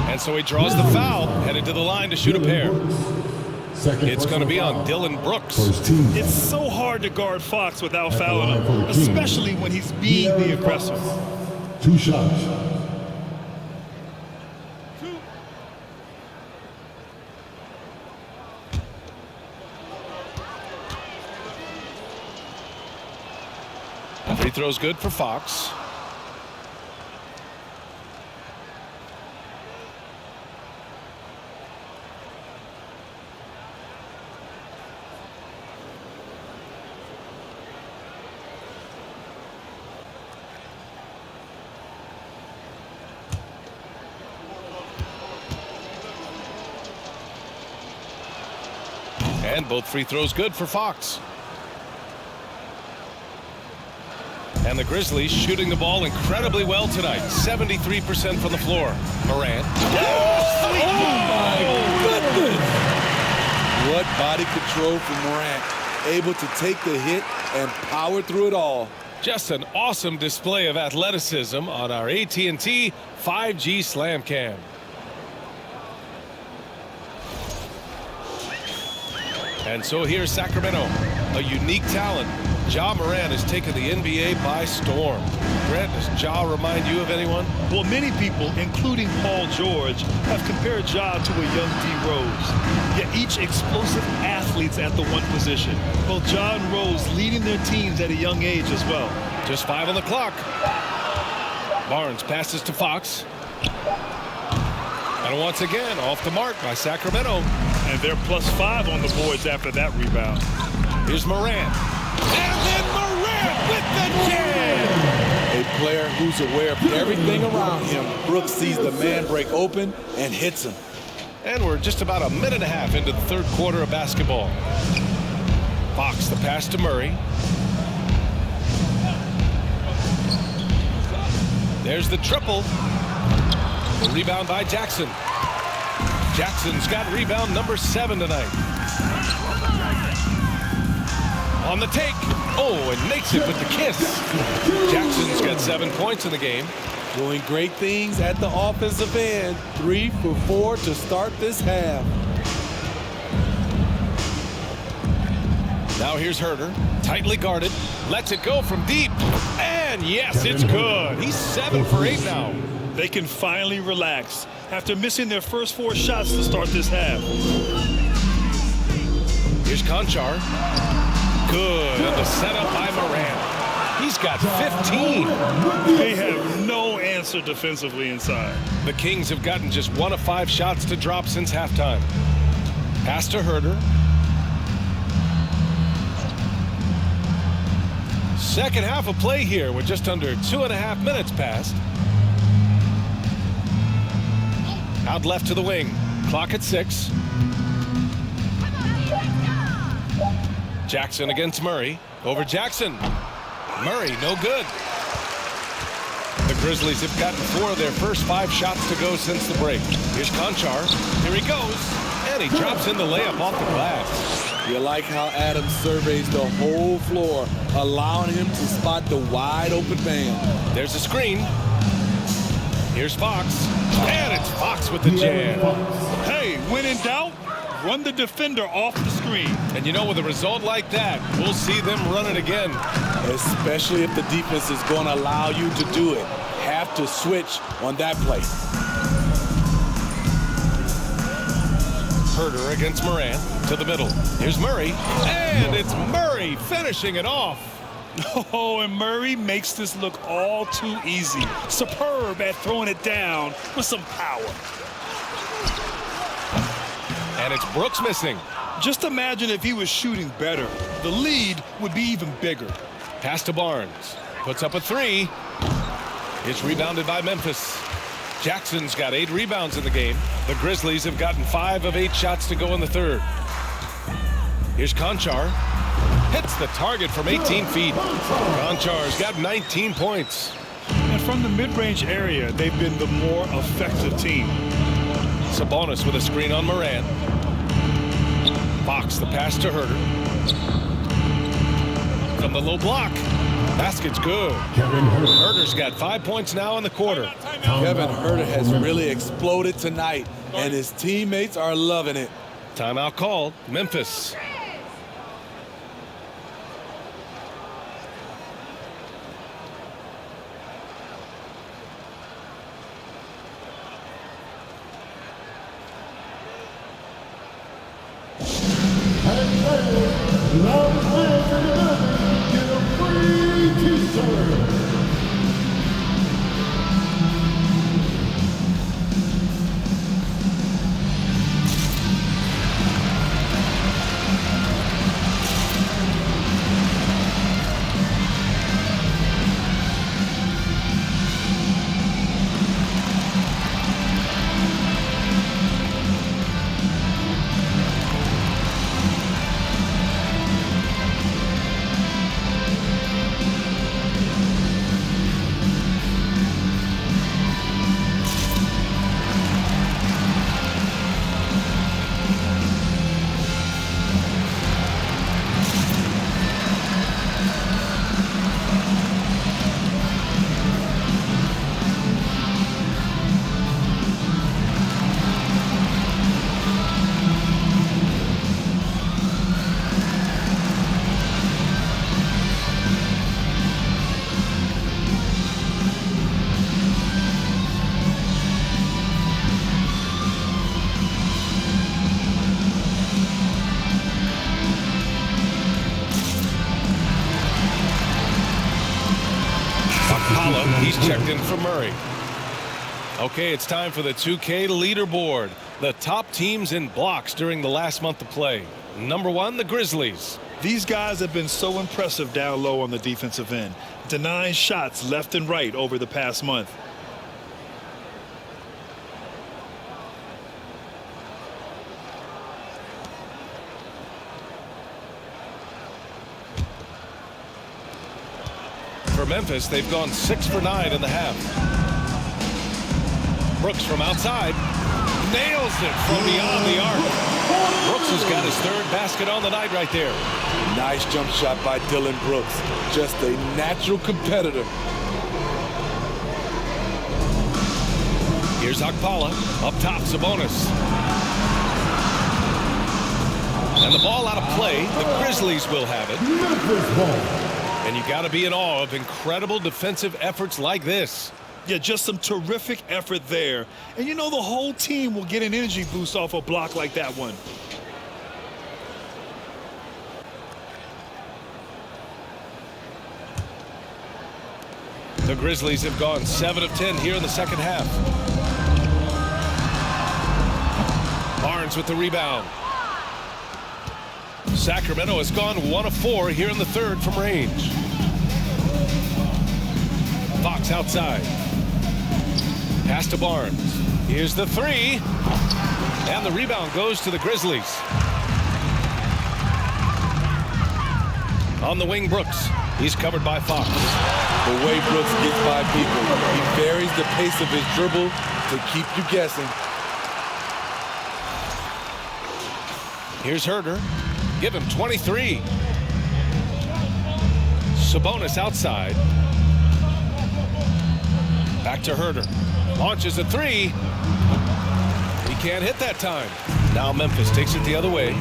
And so he draws the foul, headed to the line to shoot a pair. It's going to be on Dylan Brooks. It's so hard to guard Fox without fouling him, especially when he's being the aggressor. 2 shots. Free throw's good for Fox. And both free throws good for Fox. And the Grizzlies shooting the ball incredibly well tonight. 73% from the floor. Morant. Oh my goodness! What body control from Morant. Able to take the hit and power through it all. Just an awesome display of athleticism on our AT&T 5G Slam Cam. And so here's Sacramento, a unique talent. Ja Morant has taken the NBA by storm. Grant, does Ja remind you of anyone? Well, many people, including Paul George, have compared Ja to a young D. Rose. Yet each explosive athletes at the one position. Both Ja and Rose leading their teams at a young age as well. Just 5 on the clock. Barnes passes to Fox. And once again, off the mark by Sacramento. And they're +5 on the boards after that rebound. Here's Morant. And then Morant with the jam! A player who's aware of everything around him. Brooks sees the man break open and hits him. And we're just about a minute and a half into the third quarter of basketball. Fox, the pass to Murray. There's the triple. The rebound by Jackson. Jackson's got rebound number 7 tonight. On the take. Oh, and makes it with the kiss. Jackson's got 7 points in the game. Doing great things at the offensive end. 3 for 4 to start this half. Now here's Herter. Tightly guarded. Lets it go from deep. And yes, it's good. He's 7 for 8 now. They can finally relax after missing their first 4 shots to start this half. Here's Conchar. Good. And the setup by Morant. He's got 15. They have no answer defensively inside. The Kings have gotten just 1 of 5 shots to drop since halftime. Pass to Herter. Second half of play here with just under 2.5 minutes passed. Out left to the wing. Clock at 6. Jackson against Murray. Over Jackson. Murray, no good. The Grizzlies have gotten 4 of their first 5 shots to go since the break. Here's Conchar. Here he goes. And he drops in the layup off the glass. You like how Adams surveys the whole floor, allowing him to spot the wide open man. There's a screen. Here's Fox. And it's Fox with the jam. Hey, when in doubt, run the defender off the screen. And you know, with a result like that, we'll see them run it again. Especially if the defense is going to allow you to do it. Have to switch on that play. Herter against Morant to the middle. Here's Murray. And it's Murray finishing it off. Oh, and Murray makes this look all too easy. Superb at throwing it down with some power. And it's Brooks missing. Just imagine if he was shooting better. The lead would be even bigger. Pass to Barnes. Puts up a 3. It's rebounded by Memphis. Jackson's got 8 rebounds in the game. The Grizzlies have gotten 5 of 8 shots to go in the third. Here's Conchar. Hits the target from 18 feet. Conchar's got 19 points. And from the mid-range area, they've been the more effective team. Sabonis with a screen on Morant. Fox the pass to Herter. From the low block. Basket's good. Herter's got 5 points now in the quarter. Kevin Herter has really exploded tonight, and his teammates are loving it. Timeout called. Memphis. He's checked in for Murray. Okay, it's time for the 2K leaderboard. The top teams in blocks during the last month of play. Number 1, the Grizzlies. These guys have been so impressive down low on the defensive end, denying shots left and right over the past month. For Memphis, they've gone 6 for 9 in the half. Brooks from outside nails it from beyond the arc. Brooks has got his 3rd basket on the night right there. Nice jump shot by Dylan Brooks. Just a natural competitor. Here's Okpala. Up top, Sabonis. And the ball out of play. The Grizzlies will have it. And you got to be in awe of incredible defensive efforts like this. Yeah, just some terrific effort there. And you know the whole team will get an energy boost off a block like that one. The Grizzlies have gone 7 of 10 here in the second half. Barnes with the rebound. Sacramento has gone 1 of 4 here in the third from range. Fox outside. Pass to Barnes. Here's the 3. And the rebound goes to the Grizzlies. On the wing, Brooks. He's covered by Fox. The way Brooks gets by people, he varies the pace of his dribble to keep you guessing. Here's Herder. Give him 23. Sabonis outside. Back to Herder. Launches a three. He can't hit that time. Now Memphis takes it the other way.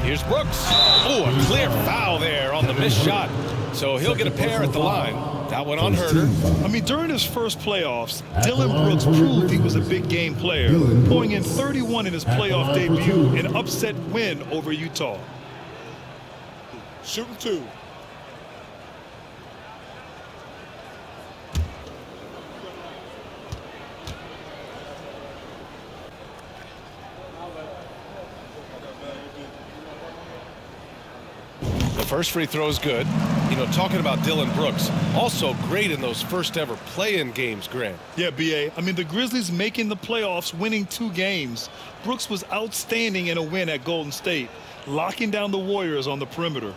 Here's Brooks. Oh, a clear foul there on the missed shot. So he'll get a pair at the line. That one on Herder. I mean, during his first playoffs, Dillon Brooks proved he was a big game player, going in 31 in his playoff debut, an upset win over Utah. Shooting 2. First free throw is good. You know, talking about Dillon Brooks, also great in those first ever play-in games, Grant. Yeah, B.A. I mean, the Grizzlies making the playoffs, winning 2 games. Brooks was outstanding in a win at Golden State, locking down the Warriors on the perimeter.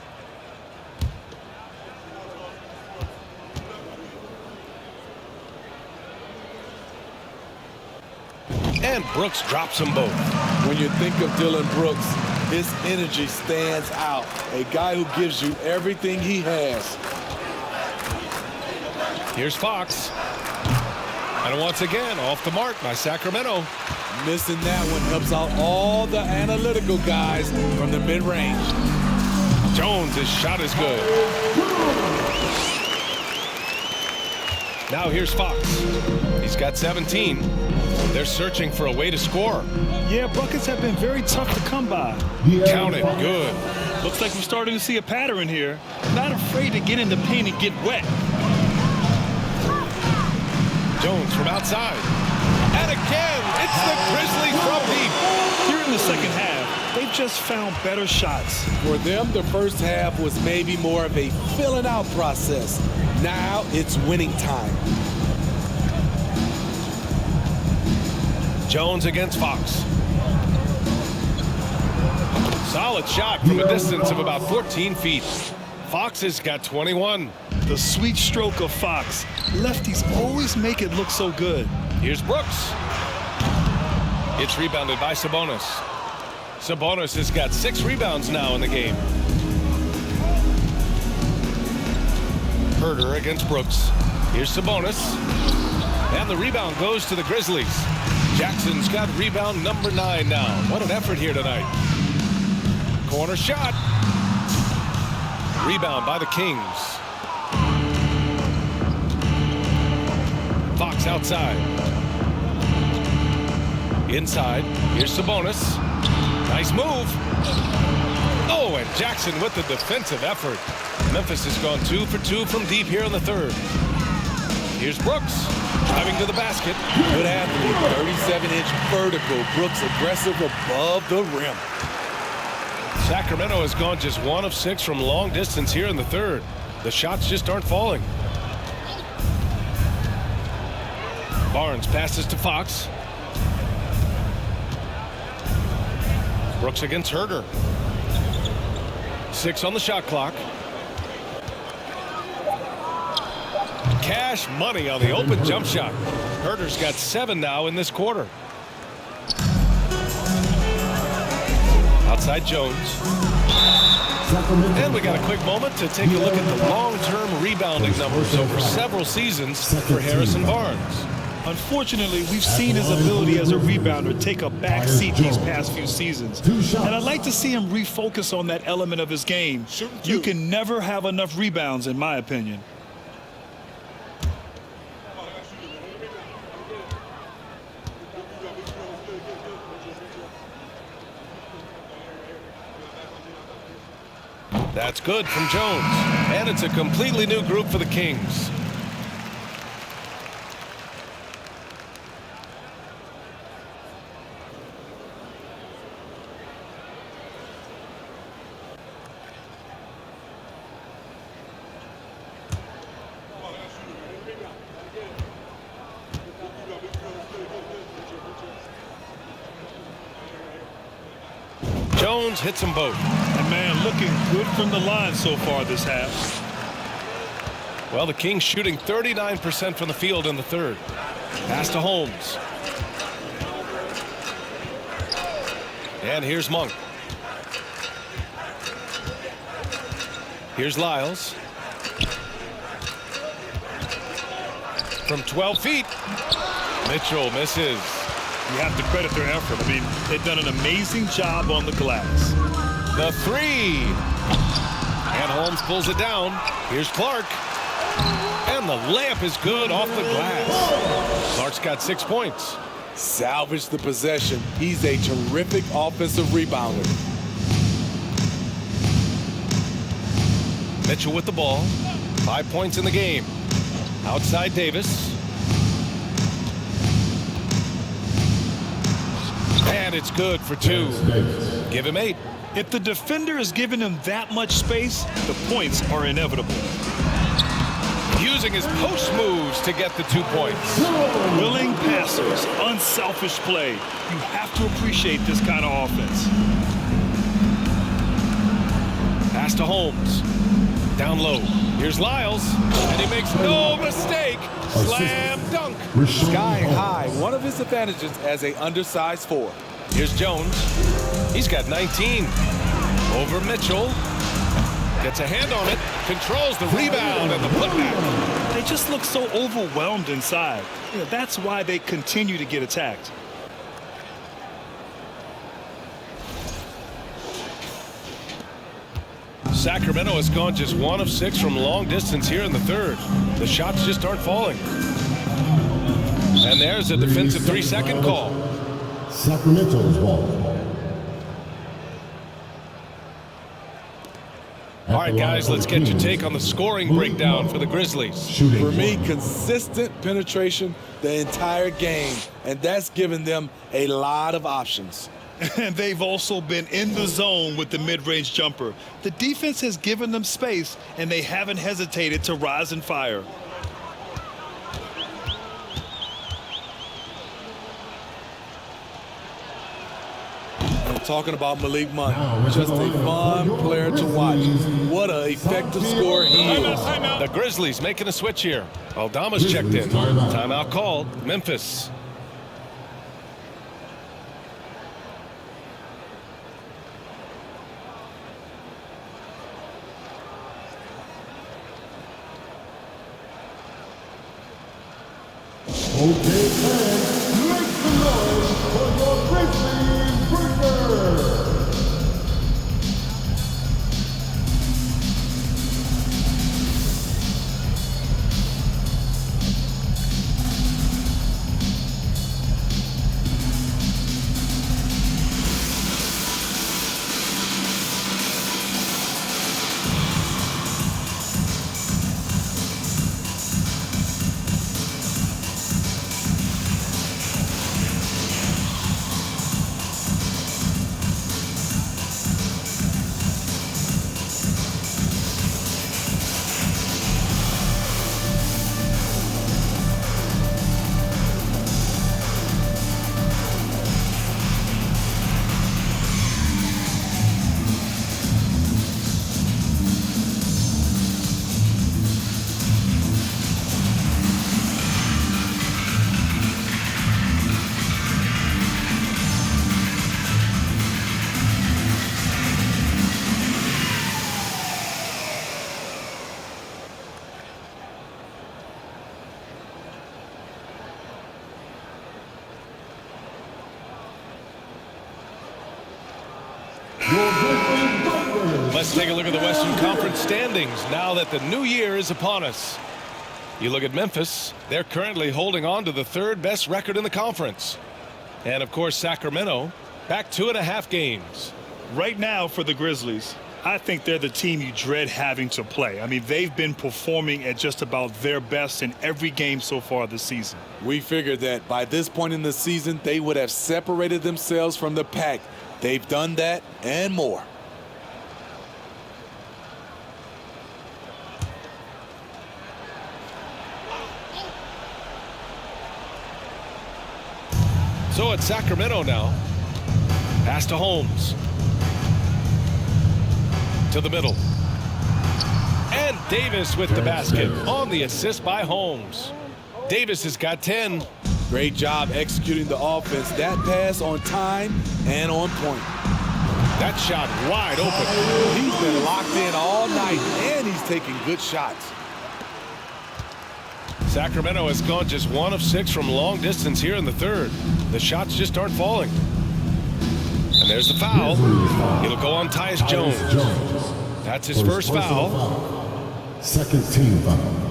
And Brooks drops them both. When you think of Dillon Brooks, his energy stands out. A guy who gives you everything he has. Here's Fox. And once again, off the mark by Sacramento. Missing that one helps out all the analytical guys from the mid-range. Jones, his shot is good. Now here's Fox. He's got 17. They're searching for a way to score. Yeah, buckets have been very tough to come by. Count it, good. Looks like we're starting to see a pattern here. Not afraid to get in the paint and get wet. Jones from outside. And again, it's the Grizzlies from deep. Here in the second half, they've just found better shots. For them, the first half was maybe more of a filling out process. Now it's winning time. Jones against Fox. Solid shot from a distance of about 14 feet. Fox has got 21. The sweet stroke of Fox. Lefties always make it look so good. Here's Brooks. It's rebounded by Sabonis. Sabonis has got 6 rebounds now in the game. Herder against Brooks. Here's Sabonis. And the rebound goes to the Grizzlies. Jackson's got rebound number 9 now. What an effort here tonight. Corner shot. Rebound by the Kings. Fox outside. Inside. Here's Sabonis. Nice move. Oh, and Jackson with the defensive effort. Memphis has gone 2 for 2 from deep here in the third. Here's Brooks. Driving to the basket. Good athlete, 37-inch vertical. Brooks aggressive above the rim. Sacramento has gone just 1 of 6 from long distance here in the third. The shots just aren't falling. Barnes passes to Fox. Brooks against Herder. 6 on the shot clock. Cash money on the open jump shot. Herder's got 7 now in this quarter. Outside Jones. And we got a quick moment to take a look at the long-term rebounding numbers over several seasons for Harrison Barnes. Unfortunately, we've seen his ability as a rebounder take a back seat these past few seasons. And I'd like to see him refocus on that element of his game. You can never have enough rebounds, in my opinion. That's good from Jones. And it's a completely new group for the Kings. Jones Jones hits them both. And man, looking good from the line so far this half. Well, the Kings shooting 39% from the field in the third. Pass to Holmes. And here's Monk. Here's Lyles. From 12 feet. Mitchell misses. You have to credit their effort. I mean, they've done an amazing job on the glass. The three. And Holmes pulls it down. Here's Clark. And the layup is good off the glass. Clark's got 6 points. Salvage the possession. He's a terrific offensive rebounder. Mitchell with the ball. 5 points in the game. Outside Davis. And it's good for 2. Give him 8. If the defender is giving him that much space, the points are inevitable. Using his post moves to get the 2 points. Willing passers, unselfish play. You have to appreciate this kind of offense. Pass to Holmes. Down low. Here's Lyles. And he makes no mistake. Slam dunk. Sky high. One of his advantages as a undersized forward. Here's Jones. He's got 19. Over Mitchell. Gets a hand on it. Controls the rebound and the putback. They just look so overwhelmed inside. You know, that's why they continue to get attacked. Sacramento has gone just 1 of 6 from long distance here in the third. The shots just aren't falling. And there's a defensive 3-second call. Sacramento's ball. All right, guys, let's get your take on the scoring breakdown for the Grizzlies. For me, consistent penetration the entire game, and that's given them a lot of options. And they've also been in the zone with the mid-range jumper. The defense has given them space, and they haven't hesitated to rise and fire. Talking about Malik Monk, just a fun player to watch. What an effective scorer he is. The Grizzlies making a switch here. Aldama's checked in. Timeout called. Memphis. Okay, fans, make some noise for your Grizzlies Breakers! Let's take a look at the Western Conference standings now that the new year is upon us. You look at Memphis, they're currently holding on to the 3rd best record in the conference. And of course, Sacramento, back 2.5 games. Right now for the Grizzlies, I think they're the team you dread having to play. I mean, they've been performing at just about their best in every game so far this season. We figured that by this point in the season, they would have separated themselves from the pack. They've done that and more. So it's Sacramento now. Pass to Holmes. to the middle. And Davis with the basket on the assist by Holmes. Davis has got 10. Great job executing the offense. That pass on time and on point. That shot wide open. He's been locked in all night, and he's taking good shots. Sacramento has gone just 1 of 6 from long distance here in the third. The shots just aren't falling. And there's the foul. It'll go on Tyus Jones. That's his first foul. Second team foul.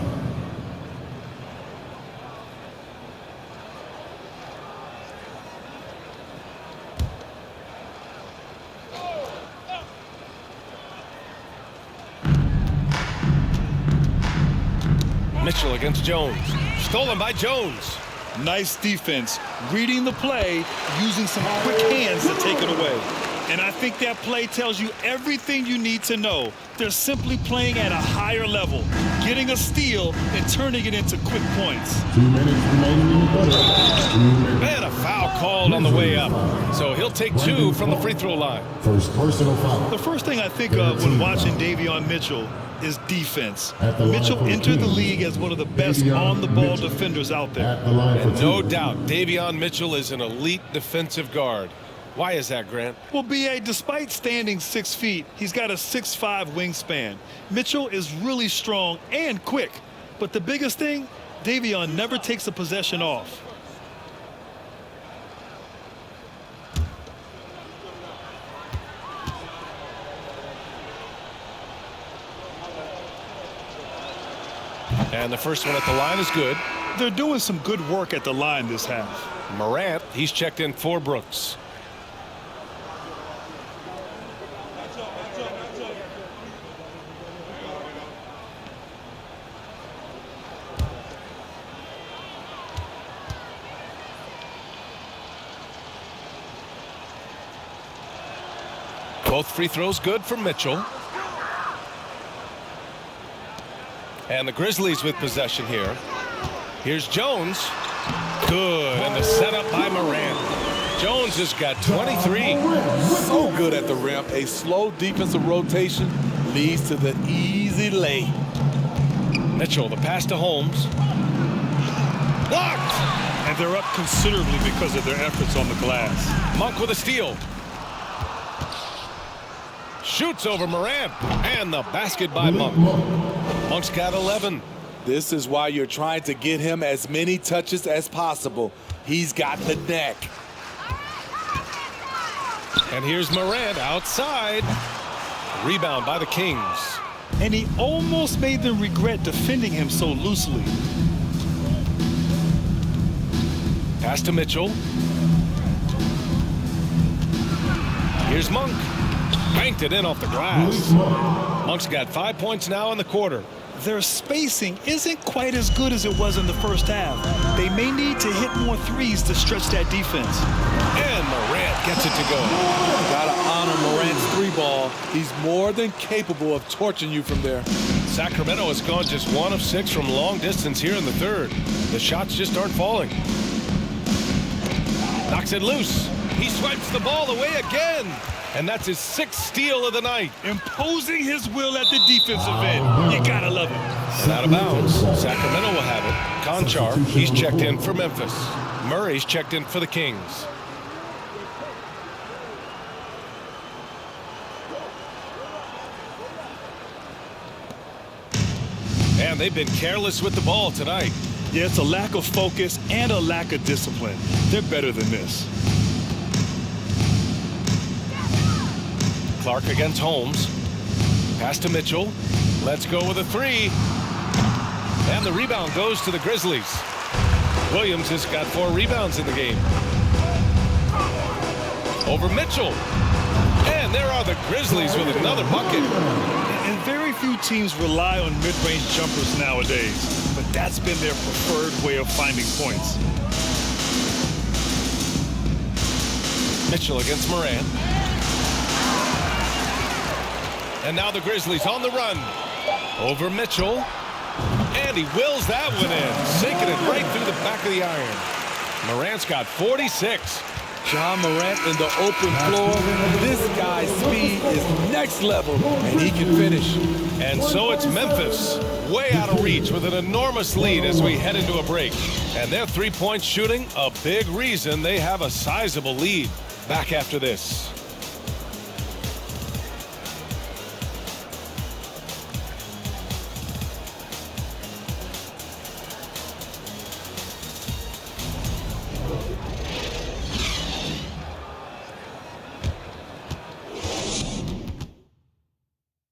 Mitchell against Jones. Stolen by Jones. Nice defense, reading the play, using some quick hands to take it away. And I think that play tells you everything you need to know. They're simply playing at a higher level, getting a steal and turning it into quick points. 2 minutes remaining in the quarter. And a foul called on the way up. So he'll take 2 from the free throw line. First personal foul. The first thing I think of when watching Davion Mitchell is defense. Mitchell entered the league as one of the best on-the-ball defenders out there. And no doubt, Davion Mitchell is an elite defensive guard. Why is that, Grant? Well, B.A., despite standing 6 feet, he's got a 6'5" wingspan. Mitchell is really strong and quick. But the biggest thing, Davion never takes a possession off. And the first one at the line is good. They're doing some good work at the line this half. Morant, he's checked in for Brooks. Both free throws good for Mitchell. And the Grizzlies with possession here. Here's Jones. Good. And the setup by Morant. Jones has got 23. So good at the rim. A slow defensive rotation leads to the easy lay. Mitchell, the pass to Holmes. Blocked. And they're up considerably because of their efforts on the glass. Monk with a steal. Shoots over Morant. And the basket by Monk. Monk's got 11. This is why you're trying to get him as many touches as possible. He's got the neck. And here's Morant outside. Rebound by the Kings. And he almost made them regret defending him so loosely. Pass to Mitchell. Here's Monk. Banked it in off the glass. Monk's got 5 points now in the quarter. Their spacing isn't quite as good as it was in the first half. They may need to hit more threes to stretch that defense. And Morant gets it to go. Gotta honor Morant's 3-ball. He's more than capable of torching you from there. Sacramento has gone just 1 of 6 from long distance here in the third. The shots just aren't falling. Knocks it loose. He swipes the ball away again. And that's his 6th steal of the night. Imposing his will at the defensive end. You gotta love it. And out of bounds. Sacramento will have it. Conchar, he's checked in for Memphis. Murray's checked in for the Kings. And they've been careless with the ball tonight. Yeah, it's a lack of focus and a lack of discipline. They're better than this. Clark against Holmes. Pass to Mitchell. Let's go with a 3. And the rebound goes to the Grizzlies. Williams has got 4 rebounds in the game. Over Mitchell. And there are the Grizzlies with another bucket. And very few teams rely on mid-range jumpers nowadays, but that's been their preferred way of finding points. Mitchell against Morant. And now the Grizzlies on the run. Over Mitchell. And he wills that one in. Sinking it right through the back of the iron. Morant's got 46. John Morant in the open floor. This guy's speed is next level, and he can finish. And so it's Memphis, way out of reach with an enormous lead as we head into a break. And their three-point shooting, a big reason they have a sizable lead. Back after this.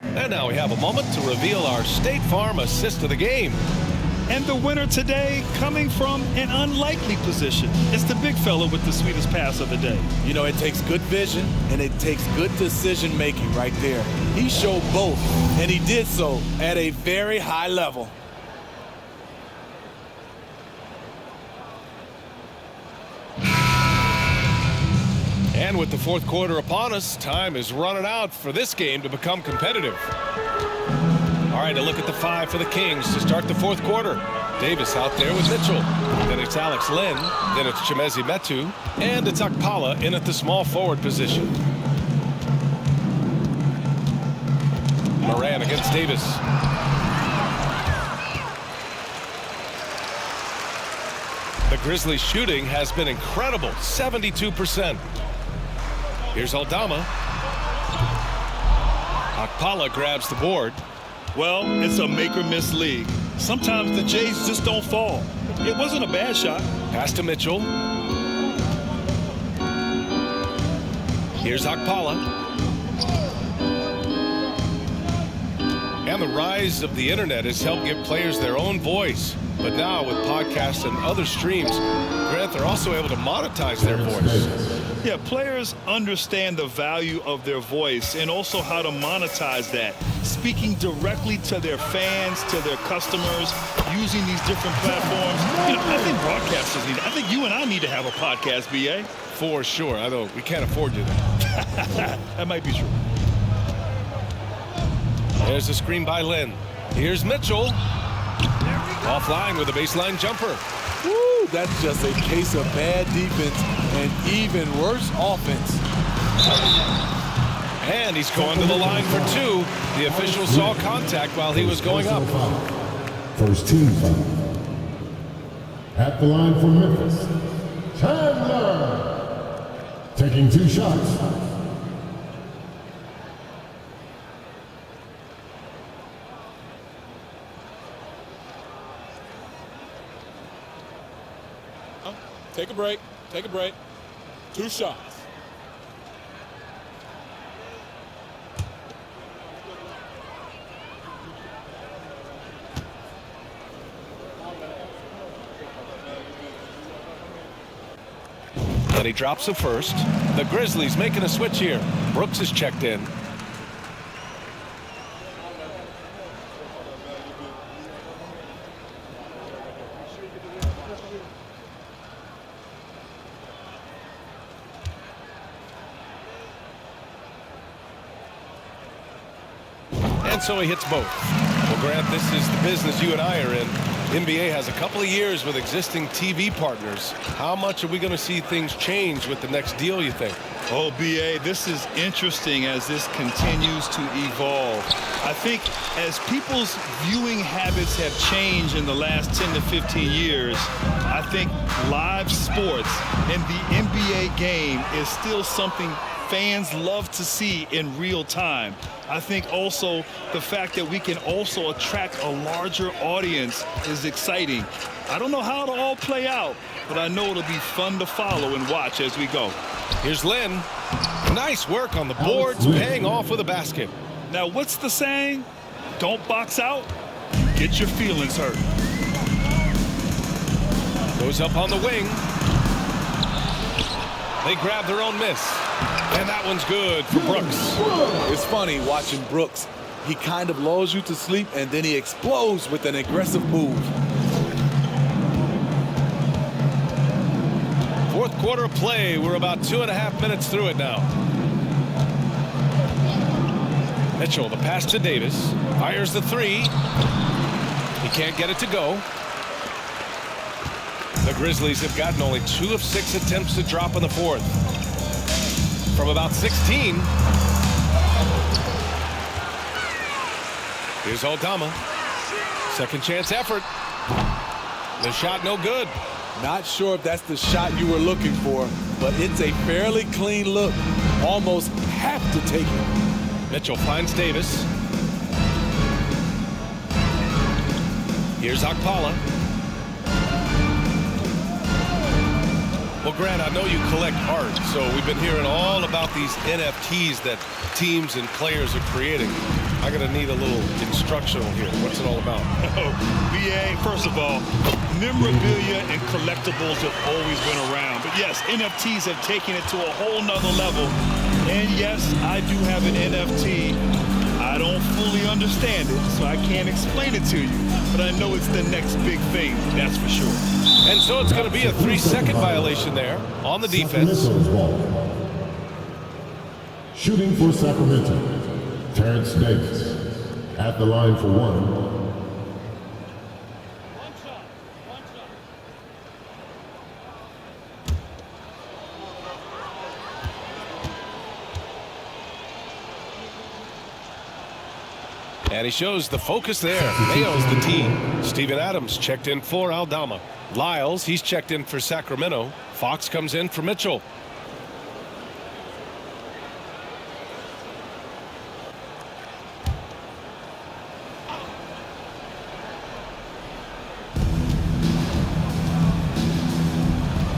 And now we have a moment to reveal our State Farm assist of the game. And the winner today coming from an unlikely position. It's the big fella with the sweetest pass of the day. You know, it takes good vision and it takes good decision making right there. He showed both, and he did so at a very high level. And with the fourth quarter upon us, time is running out for this game to become competitive. All right, a look at the five for the Kings to start the fourth quarter. Davis out there with Mitchell. Then it's Alex Len. Then it's Chimezie Metu. And it's Akpala in at the small forward position. Morant against Davis. The Grizzlies shooting has been incredible, 72%. Here's Aldama. Akpala grabs the board. Well, it's a make-or-miss league. Sometimes the Jays just don't fall. It wasn't a bad shot. Pass to Mitchell. Here's Akpala. And the rise of the internet has helped give players their own voice. But now with podcasts and other streams, Grant, they're also able to monetize their voice. Yeah, players understand the value of their voice and also how to monetize that. Speaking directly to their fans, to their customers, using these different platforms. You know, I think broadcasters need it. I think you and I need to have a podcast, B.A. For sure. I know we can't afford you that. That might be true. There's a screen by Len. Here's Mitchell. Offline with a baseline jumper. Woo, that's just a case of bad defense and even worse offense. And he's going to the line for two. The official saw contact while he was going up. First team foul. At the line for Memphis, Chandler. Taking two shots. Take a break. Take a break. Two shots. And he drops the first. The Grizzlies making a switch here. Brooks is checked in. And so he hits both. Well, Grant, this is the business you and I are in. NBA has a couple of years with existing TV partners. How much are we going to see things change with the next deal, you think? Oh, B.A., this is interesting as this continues to evolve. I think as people's viewing habits have changed in the last 10 to 15 years, I think live sports and the NBA game is still something fans love to see in real time. I think also the fact that we can also attract a larger audience is exciting. I don't know how it'll all play out, but I know it'll be fun to follow and watch as we go. Here's Lynn. Nice work on the boards, paying off with a basket. Now, what's the saying? Don't box out, get your feelings hurt. Goes up on the wing. They grab their own miss. And that one's good for Brooks. It's funny watching Brooks. He kind of lulls you to sleep, and then he explodes with an aggressive move. Fourth quarter of play. We're about 2.5 minutes through it now. Mitchell, the pass to Davis. Fires the three. He can't get it to go. The Grizzlies have gotten only 2 of 6 attempts to drop in the fourth. From about 16. Here's Aldama. Second chance effort. The shot no good. Not sure if that's the shot you were looking for, but it's a fairly clean look. Almost have to take it. Mitchell finds Davis. Here's Okpala. Well, Grant, I know you collect art, so we've been hearing all about these NFTs that teams and players are creating. I gotta need a little instructional here. What's it all about? BA, first of all, memorabilia and collectibles have always been around. But yes, NFTs have taken it to a whole nother level. And yes, I do have an NFT. I don't fully understand it, so I can't explain it to you. But I know it's the next big thing, that's for sure. And so it's going to be a 3-second violation there on the defense. Sacramento's ball. Shooting for Sacramento, Terrence Davis. At the line for one. And he shows the focus there. Nails the team. Steven Adams checked in for Aldama. Lyles, he's checked in for Sacramento. Fox comes in for Mitchell.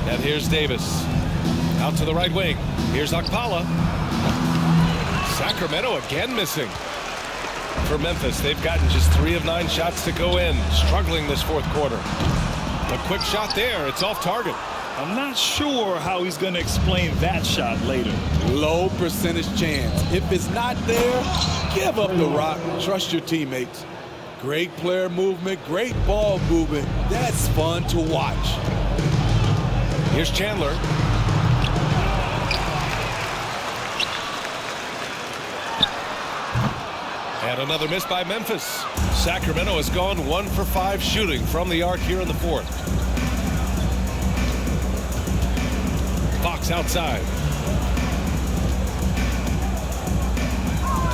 And here's Davis. Out to the right wing. Here's Okpala. Sacramento again missing. For Memphis, they've gotten just 3 of 9 shots to go in, struggling this fourth quarter. A quick shot there, it's off target. I'm not sure how he's going to explain that shot later. Low percentage chance. If it's not there, give up the rock. Trust your teammates. Great player movement, great ball movement. That's fun to watch. Here's Chandler. And another miss by Memphis. Sacramento has gone 1 for 5 shooting from the arc here in the fourth. Fox outside.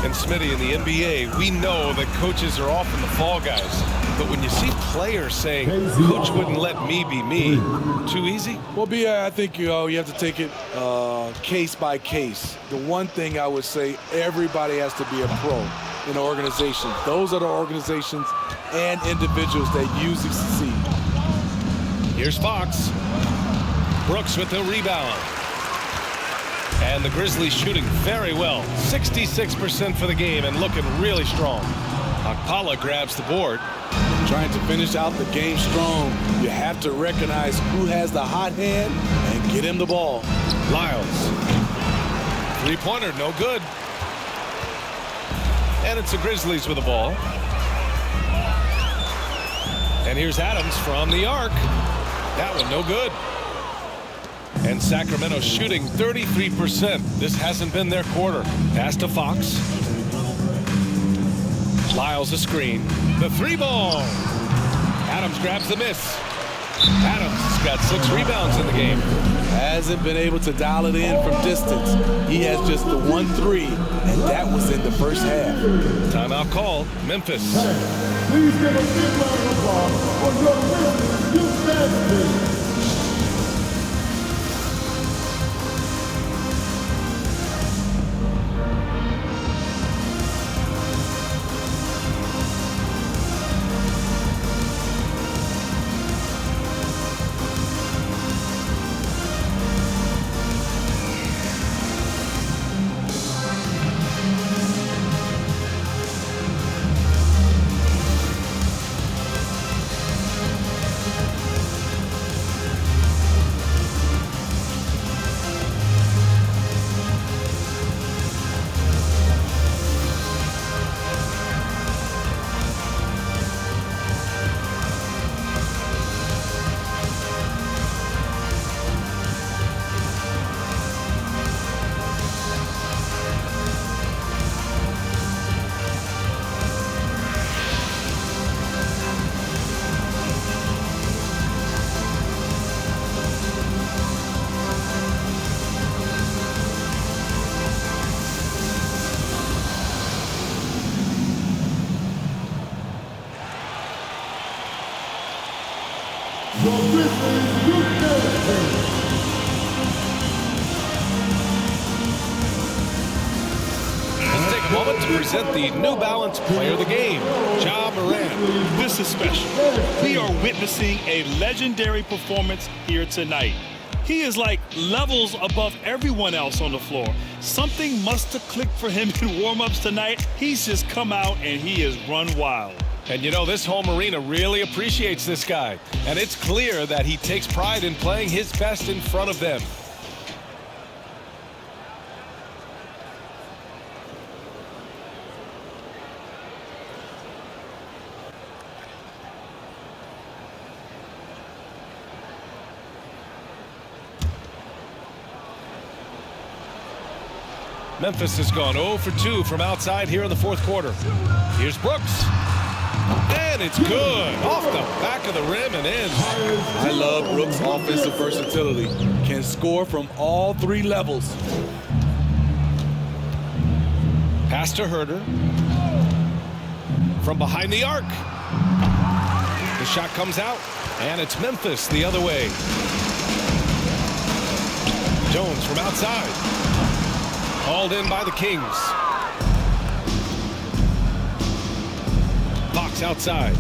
And Smitty, in the NBA, we know that coaches are often the fall guys. But when you see players saying, "Coach wouldn't let me be me," too easy? Well, B.A., I think you have to take it case by case. The one thing I would say, everybody has to be a pro in an organization. Those are the organizations and individuals that usually succeed. Here's Fox. Brooks with the rebound. And the Grizzlies shooting very well. 66% for the game and looking really strong. Okpala grabs the board. Trying to finish out the game strong. You have to recognize who has the hot hand and get him the ball. Lyles. Three-pointer, no good. And it's the Grizzlies with the ball. And here's Adams from the arc. That one no good. And Sacramento shooting 33%. This hasn't been their quarter. Pass to Fox. Lyles a screen. The 3 ball. Adams grabs the miss. Adams has got 6 rebounds in the game. Hasn't been able to dial it in from distance. He has just the 1 3, and that was in the first half. Timeout call. Memphis. Please give a big round of applause for your Memphis Grizzlies. The Grizzlies Youth Dance Team. Let's take a moment to present the New Balance Player of the Game, Ja Morant. This is special. We are witnessing a legendary performance here tonight. He is like levels above everyone else on the floor. Something must have clicked for him in warm-ups tonight. He's just come out and he has run wild. And you know, this home arena really appreciates this guy. And it's clear that he takes pride in playing his best in front of them. Memphis has gone 0 for 2 from outside here in the fourth quarter. Here's Brooks. And it's good. Off the back of the rim and in. I love Brooks' offensive versatility. Can score from all three levels. Pass to Herder. From behind the arc. The shot comes out. And it's Memphis the other way. Jones from outside. Hauled in by the Kings. Fox outside.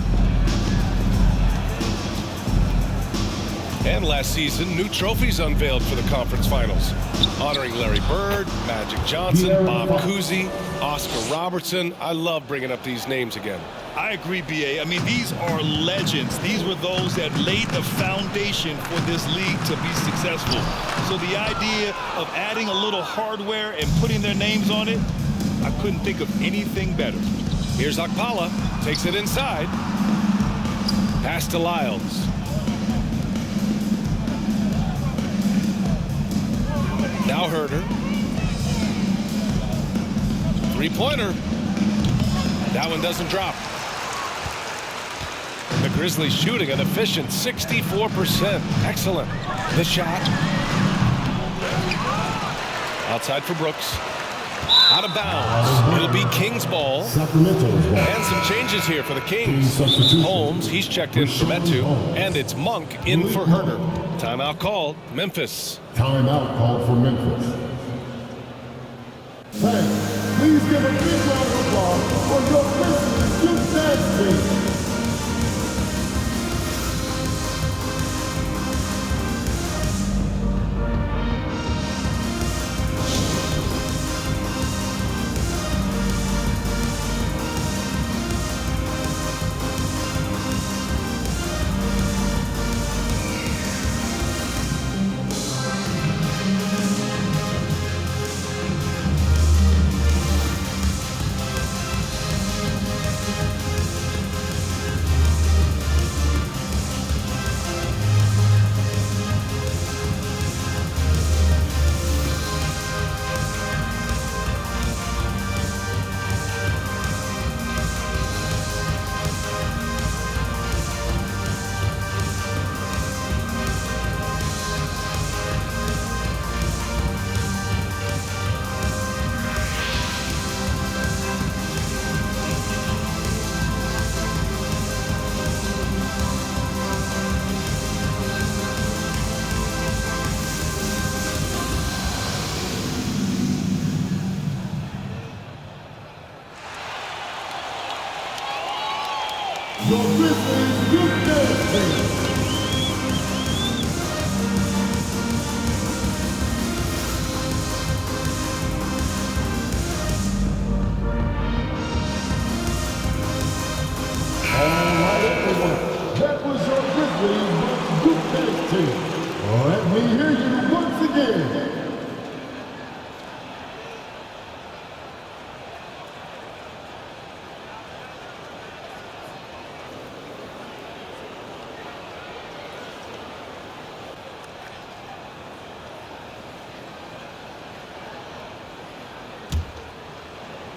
And last season, new trophies unveiled for the conference finals, honoring Larry Bird, Magic Johnson, Bob Cousy, Oscar Robertson. I love bringing up these names again. I agree, B.A. I mean, these are legends. These were those that laid the foundation for this league to be successful. So the idea of adding a little hardware and putting their names on it, I couldn't think of anything better. Here's Okpala, takes it inside. Pass to Lyles. Now Herder. Three-pointer. That one doesn't drop. The Grizzlies shooting an efficient 64%. Excellent. The shot. Outside for Brooks. Out of bounds. It'll be Kings ball. Sacramento ball. And some changes here for the Kings. Holmes, he's checked in for Metu. And it's Monk in for Herder. Timeout called. Memphis. Timeout called for Memphis. Fans, please give a big round of applause for your Grizzlies Youth Dance Team. The Grizzlies Youth Dance Team. That was your Grizzlies Youth Dance Team. Let me hear you once again.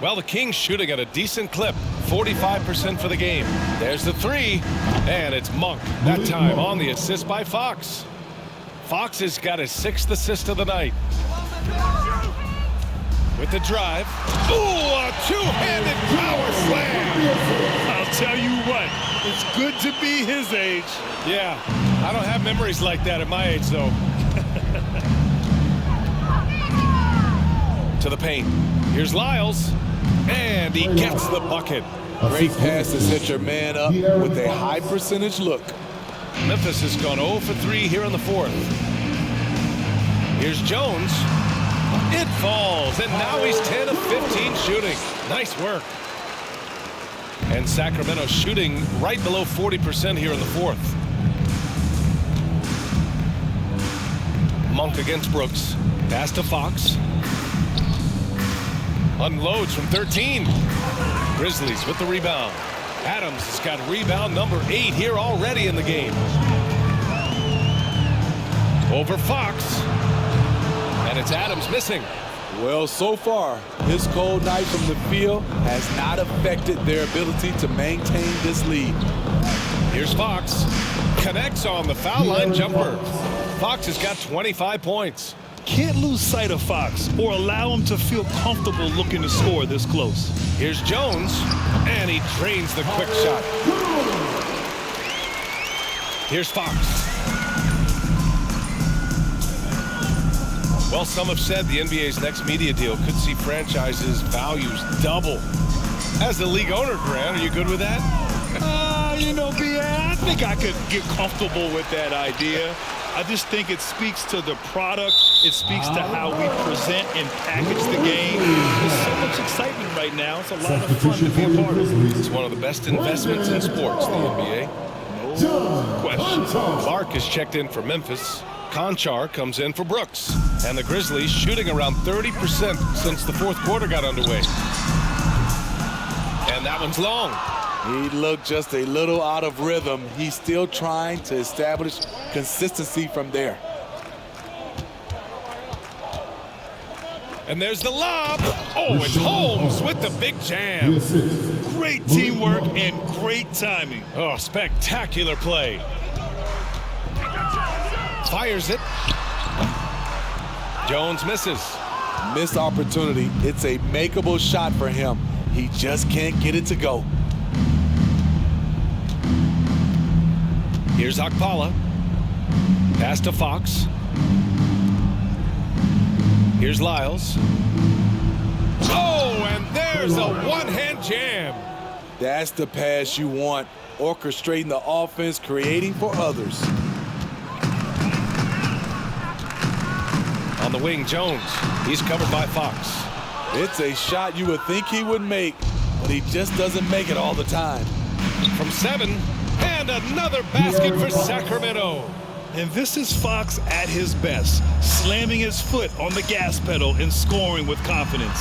Well, the Kings shooting at a decent clip, 45% for the game. There's the three, and it's Monk, that time on the assist by Fox. Fox has got his 6th assist of the night. With the drive. Ooh, a two-handed power slam. I'll tell you what, It's good to be his age. Yeah, I don't have memories like that at my age, though. To the paint. Here's Lyles, and he gets the bucket. Great pass to set your man up with a high percentage look. Memphis has gone 0 for 3 here in the fourth. Here's Jones. It falls, and now he's 10 of 15 shooting. Nice work. And Sacramento shooting right below 40% here in the fourth. Monk against Brooks. Pass to Fox. Unloads from 13. Grizzlies with the rebound. Adams has got rebound number 8 here already in the game. Over Fox. And it's Adams missing. Well, so far, his cold night from the field has not affected their ability to maintain this lead. Here's Fox. Connects on the foul line jumper. Fox has got 25 points. Can't lose sight of Fox or allow him to feel comfortable looking to score this close. Here's Jones, and he drains the quick shot. Here's Fox. Well, some have said the NBA's next media deal could see franchises' values double. As the league owner, Grant, are you good with that? You know, B.A., I think I could get comfortable with that idea. I just think it speaks to the product. It speaks to how we present and package the game. There's so much excitement right now. It's a lot of fun to be a part of. It's one of the best investments in sports, the NBA. No question. Clark is checked in for Memphis. Conchar comes in for Brooks. And the Grizzlies shooting around 30% since the fourth quarter got underway. And that one's long. He looked just a little out of rhythm. He's still trying to establish consistency from there. And there's the lob. Oh, it's Holmes with the big jam. Great teamwork and great timing. Oh, spectacular play. Fires it. Jones misses. Missed opportunity. It's a makeable shot for him. He just can't get it to go. Here's Akpala. Pass to Fox. Here's Lyles. Oh, and there's a one-hand jam. That's the pass you want. Orchestrating the offense, creating for others. On the wing, Jones. He's covered by Fox. It's a shot you would think he would make, but he just doesn't make it all the time. From 7, and another basket for Sacramento. And this is Fox at his best, slamming his foot on the gas pedal and scoring with confidence.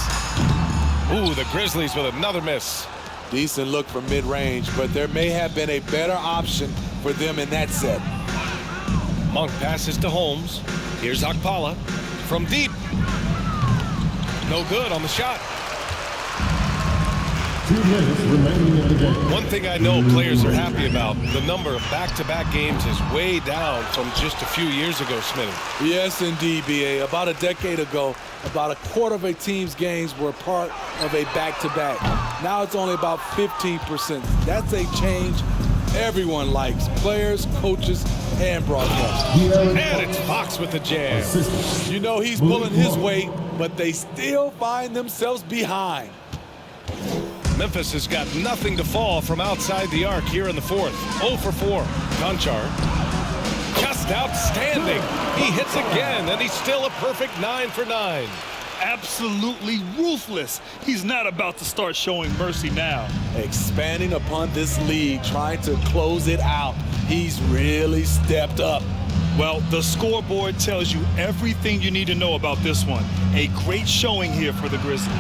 Ooh, the Grizzlies with another miss. Decent look from mid-range, but there may have been a better option for them in that set. Monk passes to Holmes. Here's Akpala from deep. No good on the shot. 2 minutes remaining in the game. One thing I know players are happy about, the number of back-to-back games is way down from just a few years ago, Smitty. Yes, indeed, B.A. About a decade ago, about a quarter of a team's games were part of a back-to-back. Now it's only about 15%. That's a change everyone likes, players, coaches, and broadcasters. And it's Fox with the jam. You know he's pulling his weight, but they still find themselves behind. Memphis has got nothing to fall from outside the arc here in the fourth. 0 for 4. Conchar. Just outstanding. He hits again, and he's still a perfect 9 for 9. Absolutely ruthless. He's not about to start showing mercy now. Expanding upon this league, trying to close it out. He's really stepped up. Well, the scoreboard tells you everything you need to know about this one. A great showing here for the Grizzlies.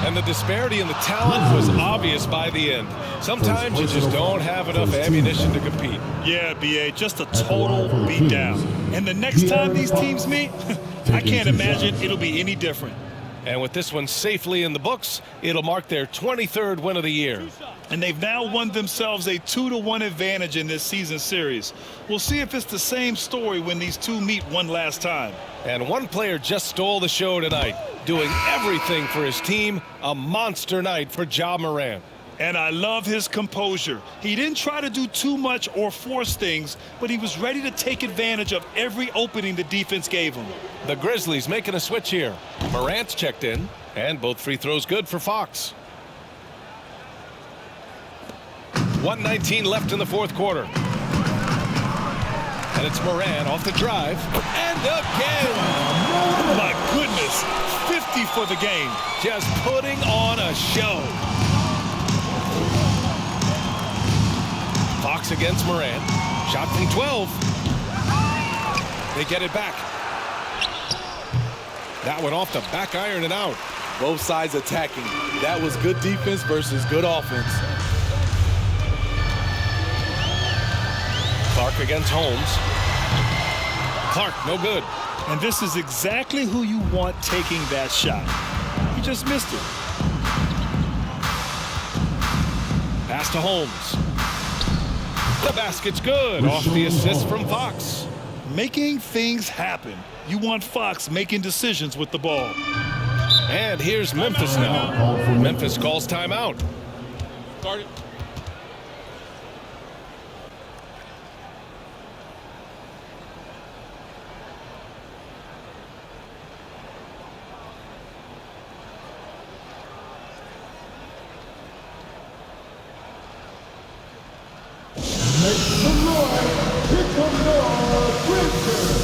And the disparity in the talent was obvious by the end. Sometimes you just don't have enough ammunition to compete. Yeah, B.A., just a total beatdown. And the next time these teams meet, I can't imagine it'll be any different. And with this one safely in the books, it'll mark their 23rd win of the year. And they've now won themselves a 2-1 advantage in this season series. We'll see if it's the same story when these two meet one last time. And one player just stole the show tonight, doing everything for his team. A monster night for Ja Morant. And I love his composure. He didn't try to do too much or force things, but he was ready to take advantage of every opening the defense gave him. The Grizzlies making a switch here. Morant's checked in, and both free throws good for Fox. 1:19 left in the fourth quarter. And it's Morant off the drive. And again! Oh my goodness, 50 for the game. Just putting on a show. Fox against Morant. Shot from 12. They get it back. That went off the back iron and out. Both sides attacking. That was good defense versus good offense. Clark against Holmes. Clark, no good. And this is exactly who you want taking that shot. He just missed it. Pass to Holmes. The basket's good. Off the assist from Fox. Making things happen. You want Fox making decisions with the ball. And here's Memphis now. Memphis calls timeout. Started. Make some noise. Here come your Grizzlies.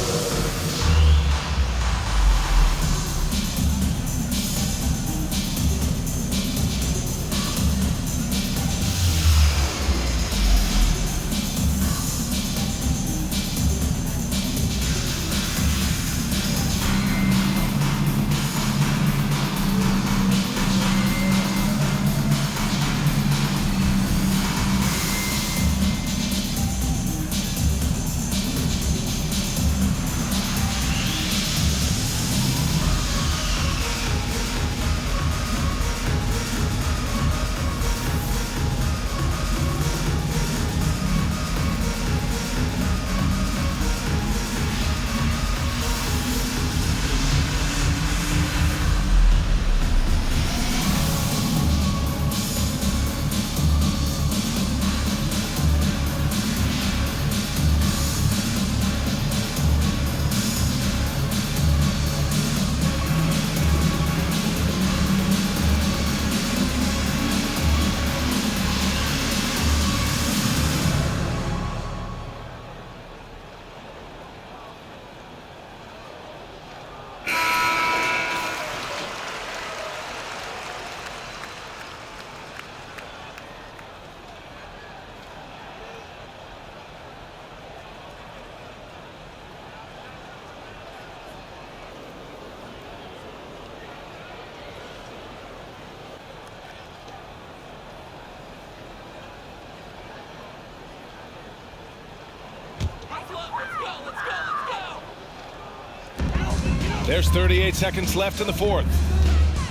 There's 38 seconds left in the fourth.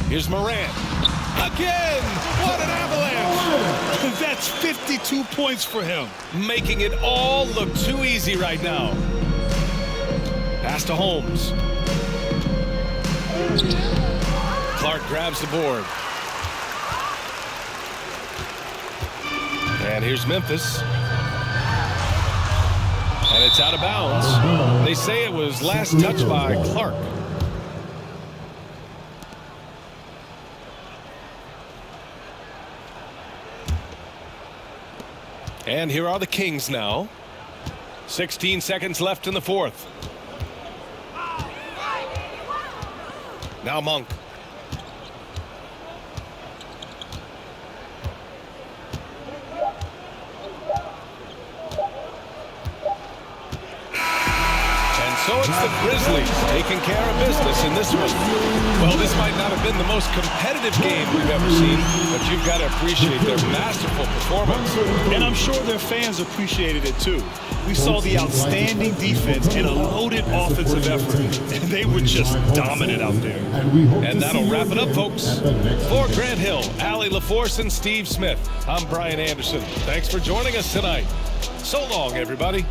Here's Morant. Again! What an avalanche! That's 52 points for him. Making it all look too easy right now. Pass to Holmes. Clark grabs the board. And here's Memphis. And it's out of bounds. They say it was last touched by Clark. And here are the Kings now. 16 seconds left in the fourth. Now Monk. So it's the Grizzlies taking care of business in this one. Well, this might not have been the most competitive game we've ever seen, but you've got to appreciate their masterful performance. And I'm sure their fans appreciated it too. We saw the outstanding defense and a loaded offensive effort, and they were just dominant out there. And that'll wrap it up, folks. For Grant Hill, Allie LaForce, and Steve Smith, I'm Brian Anderson. Thanks for joining us tonight. So long, everybody.